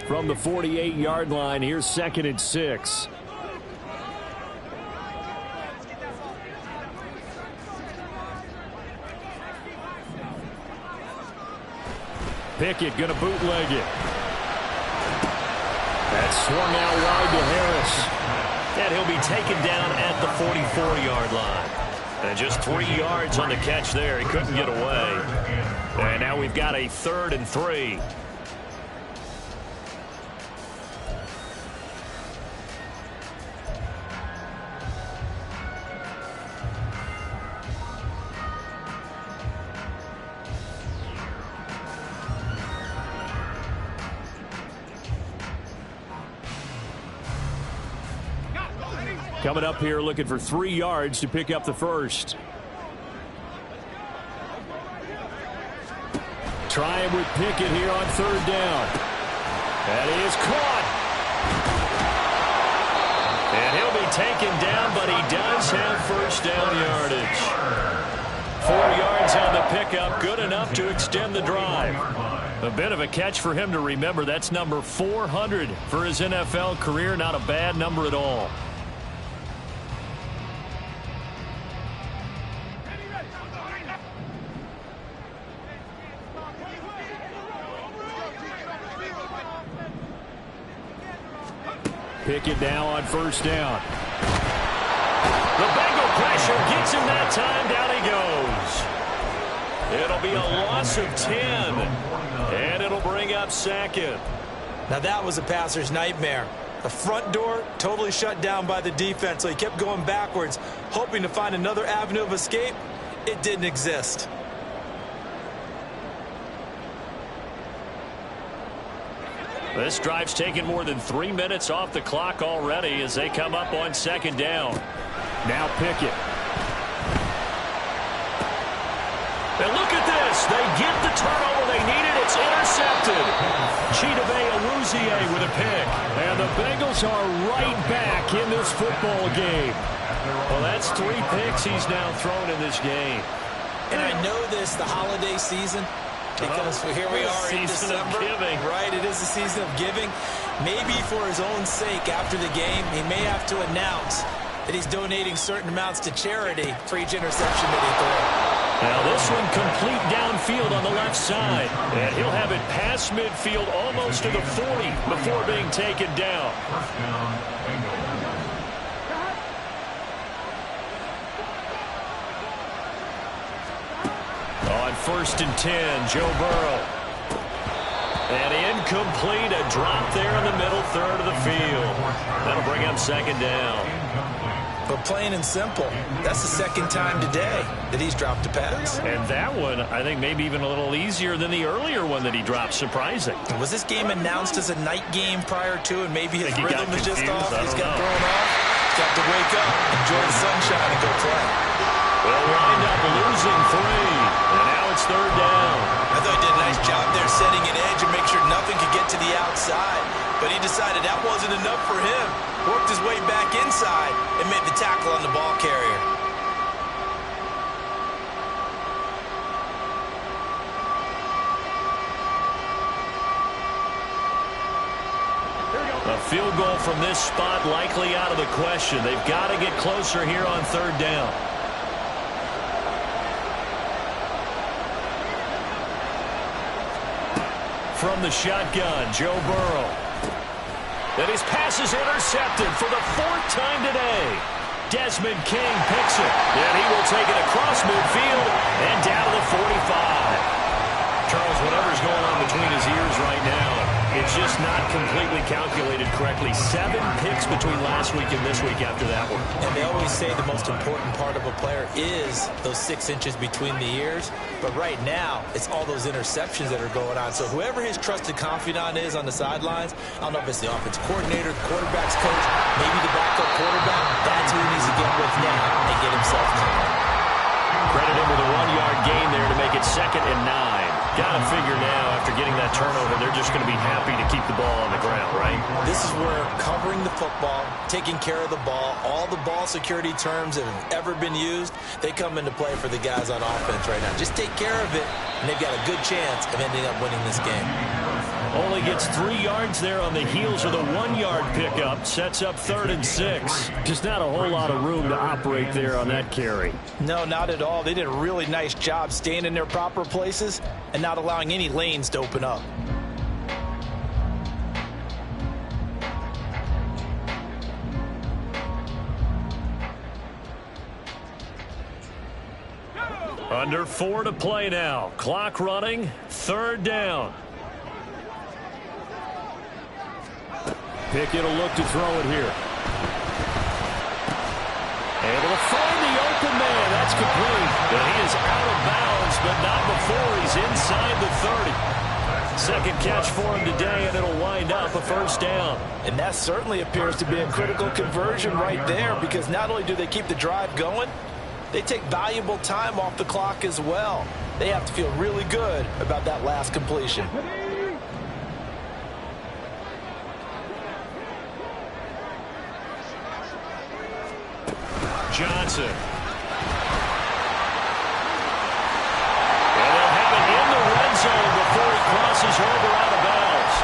From the 48-yard line, here's 2nd and 6. Pickett going to bootleg it. That's swung out wide to Harris. And he'll be taken down at the 44-yard line. And just 3 yards on the catch there. He couldn't get away. And now we've got a 3rd and 3. Coming up here looking for 3 yards to pick up the first. Trying with Pickett here on 3rd down. That is caught. And he'll be taken down, but he does have 1st down yardage. 4 yards on the pickup, good enough to extend the drive. A bit of a catch for him to remember. That's number 400 for his NFL career. Not a bad number at all. Pickett now on 1st down. The Bengal pressure gets him that time. Down he goes. It'll be a loss of 10. And it'll bring up 2nd. Now that was a passer's nightmare. The front door totally shut down by the defense, so he kept going backwards, hoping to find another avenue of escape. It didn't exist. This drive's taken more than 3 minutes off the clock already as they come up on 2nd down. Now Pickett. And look at this. They get the turnover they needed. It's intercepted. Chidobe Awuzie with a pick. And the Bengals are right back in this football game. Well, that's 3 picks he's now thrown in this game. And I know this, the holiday season, because here we are in December. Giving. Right, it is the season of giving. Maybe for his own sake after the game, he may have to announce that he's donating certain amounts to charity for each interception that he throws. Now this one complete downfield on the left side. And he'll have it past midfield almost to the 40 before being taken down. On 1st and 10, Joe Burrow. And incomplete, a drop there in the middle 3rd of the field. That'll bring up 2nd down. But plain and simple, that's the second time today that he's dropped a pass. And that one, I think, maybe even a little easier than the earlier one that he dropped. Surprising. Was this game announced as a night game prior to, and maybe his rhythm is just off? He's got know. thrown off. He's got to wake up, enjoy the sunshine, and go play. They'll wind up losing 3. And now it's third down. I thought he did a nice job there setting an edge and make sure nothing could get to the outside. But he decided that wasn't enough for him. Worked his way back inside and made the tackle on the ball carrier. A field goal from this spot likely out of the question. They've got to get closer here on third down. From the shotgun, Joe Burrow. And his pass is intercepted for the 4th time today. Desmond King picks it. And he will take it across midfield and down to the 45. Charles, whatever's going on between his ears right now, it's just not completely calculated correctly. 7 picks between last week and this week after that one. And they always say the most important part of a player is those 6 inches between the ears. But right now, it's all those interceptions that are going on. So whoever his trusted confidant is on the sidelines, I don't know if it's the offensive coordinator, the quarterback's coach, maybe the backup quarterback, that's who he needs to get with now and get himself calm. Credit him with a 1-yard gain there to make it 2nd and 9. Got to figure now, after getting that turnover, they're just going to be happy to keep the ball on the ground, right? This is where covering the football, taking care of the ball, all the ball security terms that have ever been used, they come into play for the guys on offense right now. Just take care of it, and they've got a good chance of ending up winning this game. Only gets 3 yards there on the heels of the 1-yard pickup. Sets up 3rd and 6. Just not a whole lot of room to operate there on that carry. No, not at all. They did a really nice job staying in their proper places and not allowing any lanes to open up. Under 4 to play now. Clock running. 3rd down. Pickett will look to throw it here. Able to find the open man. That's complete. And he is out of bounds, but not before he's inside the 30. Second catch for him today, and it'll wind up a 1st down. And that certainly appears to be a critical conversion right there, because not only do they keep the drive going, they take valuable time off the clock as well. They have to feel really good about that last completion. Johnson. And they'll have it in the red zone before he crosses over out of bounds.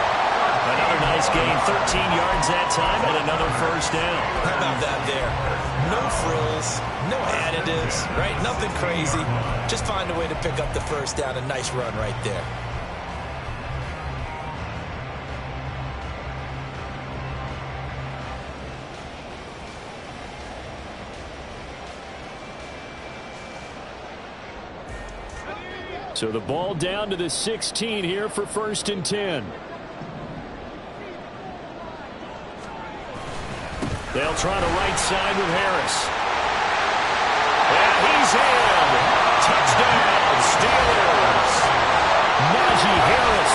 Another nice gain, 13 yards that time, and another 1st down. How about that there? No frills, no additives, right? Nothing crazy. Just find a way to pick up the 1st down. A nice run right there. So the ball down to the 16 here for 1st and 10. They'll try to right side with Harris. And he's in. Touchdown, Steelers. Najee Harris,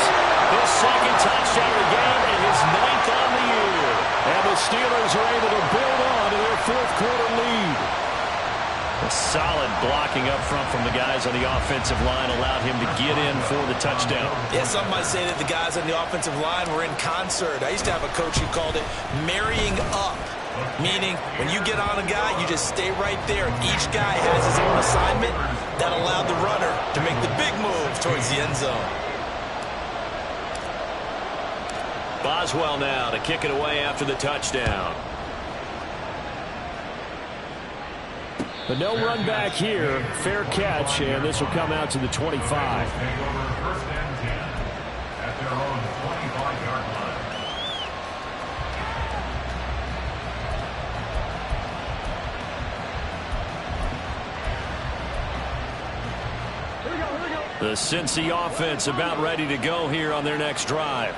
his 2nd touchdown of the game and his 9th on the year. And the Steelers are able to build on to their 4th quarter lead. A solid blocking up front from the guys on the offensive line allowed him to get in for the touchdown. Yeah, some might say that the guys on the offensive line were in concert. I used to have a coach who called it marrying up, meaning when you get on a guy, you just stay right there. Each guy has his own assignment that allowed the runner to make the big move towards the end zone. Boswell now to kick it away after the touchdown. But no run back here. Fair catch, and this will come out to the 25. Take over 1st and 10 at their own 25-yard line. The Cincy offense about ready to go here on their next drive.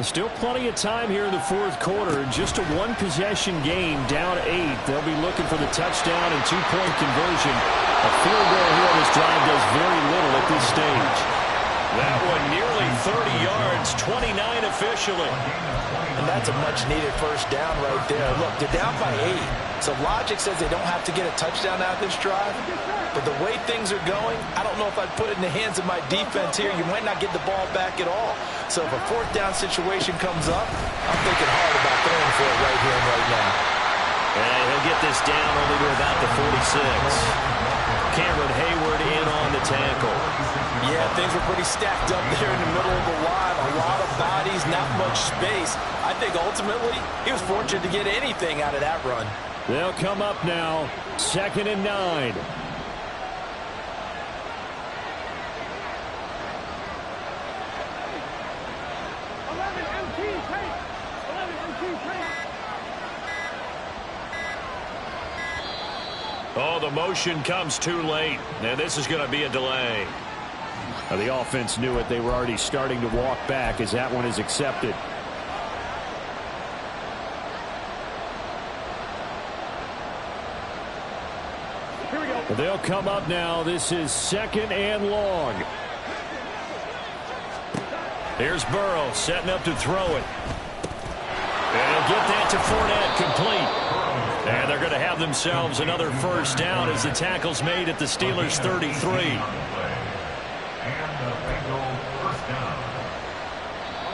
Still plenty of time here in the fourth quarter. Just a one-possession game, down 8. They'll be looking for the touchdown and two-point conversion. A field goal here on this drive does very little at this stage. That one nearly 30 yards, 29 officially. And that's a much-needed first down right there. Look, they're down by 8. So logic says they don't have to get a touchdown out of this drive. But the way things are going, I don't know if I'd put it in the hands of my defense here. You might not get the ball back at all. So if a fourth down situation comes up, I'm thinking hard about throwing for it right here and right now. And he'll get this down only to about the 46. Cameron Hayward in on the tackle. Yeah, things were pretty stacked up there in the middle of the line. A lot of bodies, not much space. I think ultimately he was fortunate to get anything out of that run. They'll come up now, 2nd and 9. Oh, the motion comes too late. And this is going to be a delay. Now, the offense knew it. They were already starting to walk back as that one is accepted. Here we go. They'll come up now. This is 2nd and long. Here's Burrow setting up to throw it. And he'll get that to Fournette, complete. And they're going to have themselves another first down as the tackle's made at the Steelers' 33.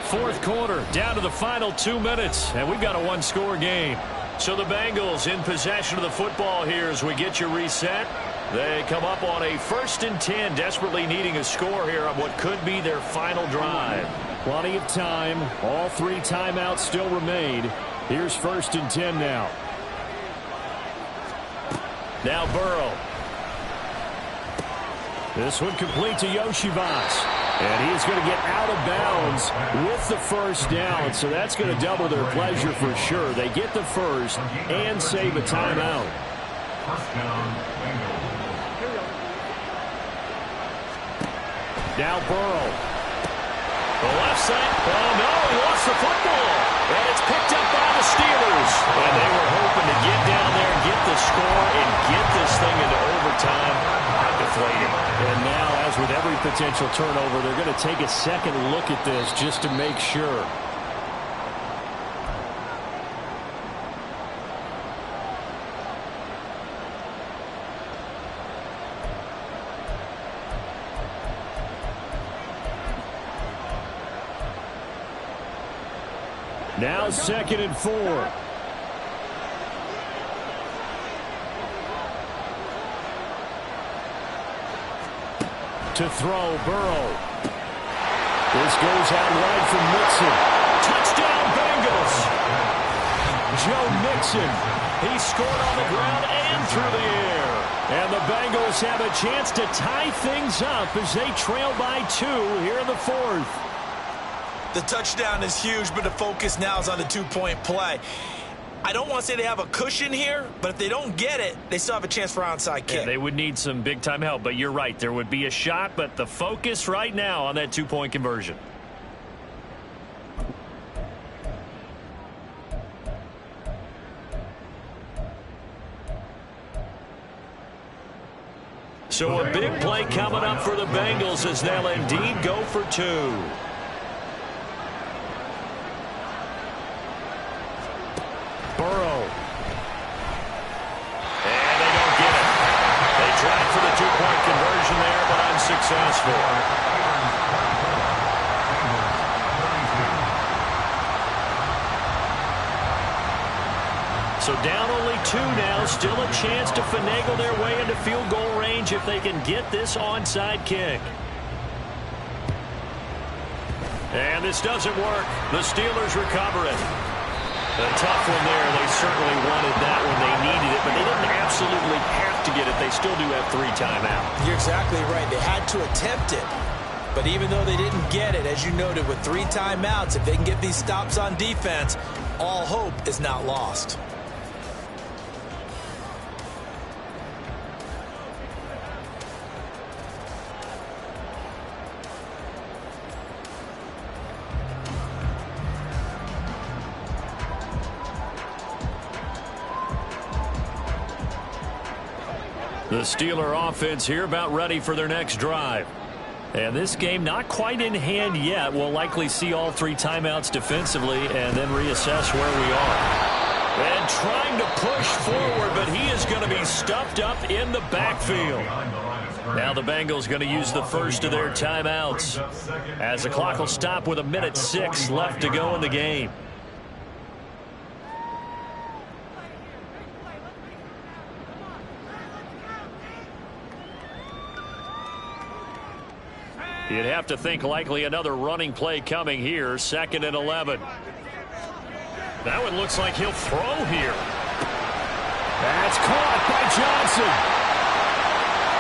Fourth quarter, down to the final 2 minutes, and we've got a one-score game. So the Bengals in possession of the football here as we get you reset. They come up on a 1st and 10, desperately needing a score here on what could be their final drive. Plenty of time. All 3 timeouts still remain. Here's 1st and 10 now. Now Burrow. This one complete to Yoshivas. And he's going to get out of bounds with the first down. So that's going to double their pleasure for sure. They get the first and save a timeout. Now Burrow. The left side. Oh, no, he lost the football. And it's picked up by the Steelers. And they were hoping to get down there, get the score, and get this thing into overtime. How deflating. And now, as with every potential turnover, they're going to take a second look at this just to make sure. Now 2nd and 4. To throw, Burrow. This goes out wide from Mixon. Touchdown, Bengals. Joe Mixon. He scored on the ground and through the air. And the Bengals have a chance to tie things up as they trail by 2 here in the 4th. The touchdown is huge, but the focus now is on the two-point play. I don't want to say they have a cushion here, but if they don't get it, they still have a chance for onside kick. Yeah, they would need some big-time help, but you're right. There would be a shot, but the focus right now on that two-point conversion. So a big play coming up for the Bengals as they'll indeed go for 2. Burrow. And they don't get it. They tried for the two-point conversion there, but unsuccessful. So down only 2 now. Still a chance to finagle their way into field goal range if they can get this onside kick. And this doesn't work. The Steelers recover it. A tough one there. They certainly wanted that when they needed it, but they didn't absolutely have to get it. They still do have 3 timeouts. You're exactly right. They had to attempt it. But even though they didn't get it, as you noted, with 3 timeouts, if they can get these stops on defense, all hope is not lost. The Steeler offense here about ready for their next drive. And this game not quite in hand yet. We'll likely see all 3 timeouts defensively and then reassess where we are. And trying to push forward, but he is going to be stuffed up in the backfield. Now the Bengals going to use the first of their timeouts as the clock will stop with 1:06 left to go in the game. You'd have to think likely another running play coming here. 2nd and 11. That one looks like he'll throw here. That's caught by Johnson.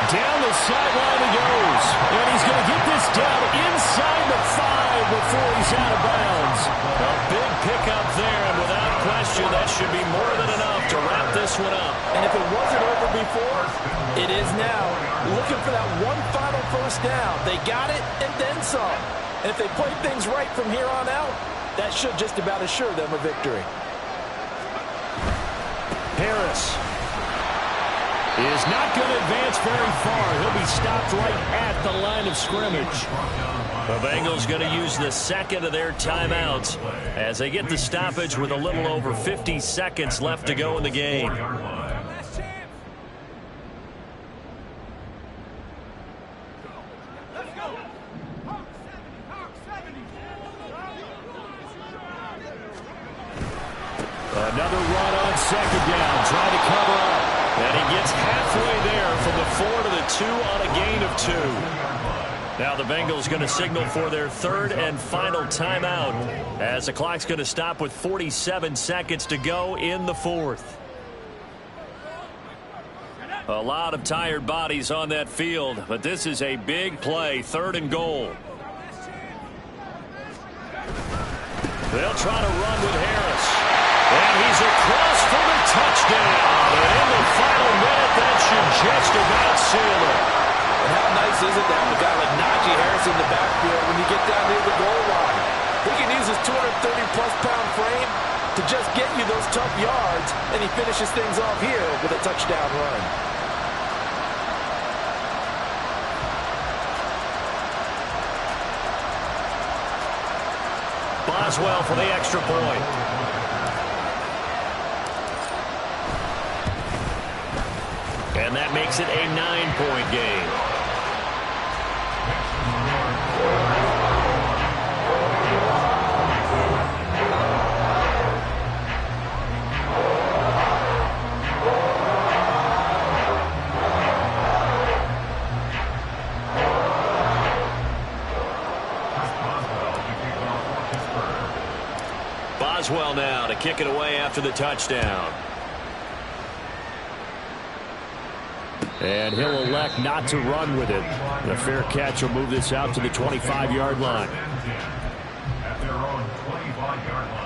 Down the sideline he goes. And he's going to get this down inside the 5 before he's out of bounds. A big pickup there, and without question, that should be more than enough to wrap this one up. And if it wasn't over before, it is now. Looking for that one final first down. They got it and then some. And if they play things right from here on out, that should just about assure them a victory. Harris is not going to advance very far. He'll be stopped right at the line of scrimmage. The Bengals going to use the 2nd of their timeouts as they get the stoppage with a little over 50 seconds left to go in the game. Another run on 2nd down, trying to cover up. And he gets halfway there from the 4 to the 2 on a gain of 2. Now the Bengals going to signal for their 3rd and final timeout as the clock's going to stop with 47 seconds to go in the 4th. A lot of tired bodies on that field, but this is a big play, 3rd and goal. They'll try to run with Harris. And he's across for the touchdown. And in the final minute, that should just about seal it. And how nice is it to have a guy like Najee Harris in the backfield when you get down near the goal line? He can use his 230-plus pound frame to just get you those tough yards, and he finishes things off here with a touchdown run. Boswell for the extra point. And that makes it a 9-point game. Boswell now to kick it away after the touchdown. And he'll elect not to run with it. The fair catch will move this out to the 25-yard line. At their own 25-yard line.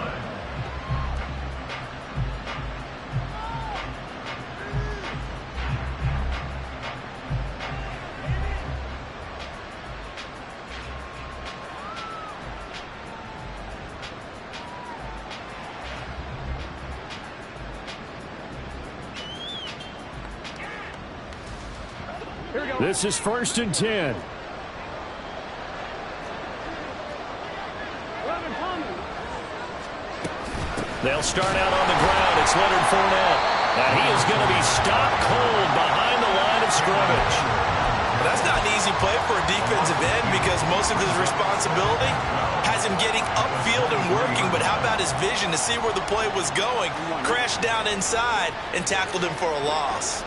This is 1st and 10. They'll start out on the ground. It's Leonard Fournette. And he is going to be stopped cold behind the line of scrimmage. That's not an easy play for a defensive end because most of his responsibility has him getting upfield and working. But how about his vision to see where the play was going, crashed down inside, and tackled him for a loss.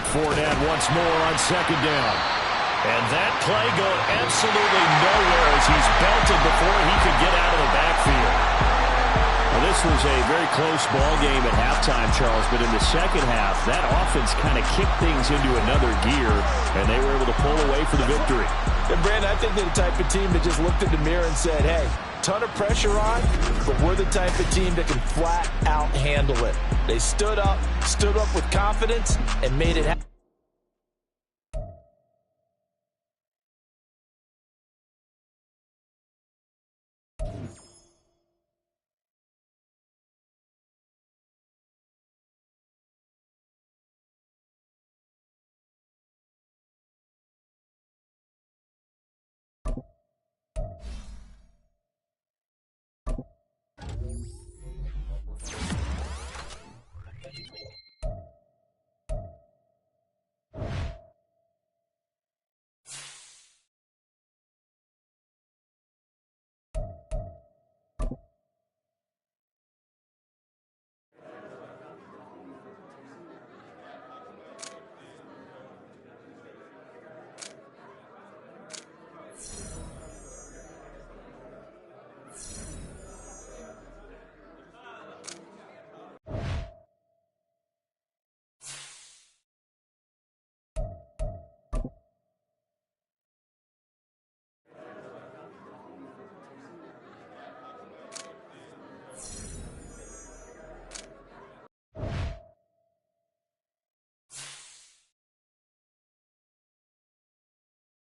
Fournette once more on 2nd down. And that play going absolutely nowhere as he's belted before he could get out of the backfield. Well, this was a very close ball game at halftime, Charles, but in the second half, that offense kind of kicked things into another gear, and they were able to pull away for the victory. And Brandon, I think they're the type of team that just looked in the mirror and said, hey, ton of pressure on, but we're the type of team that can flat out handle it. They stood up with confidence, and made it happen.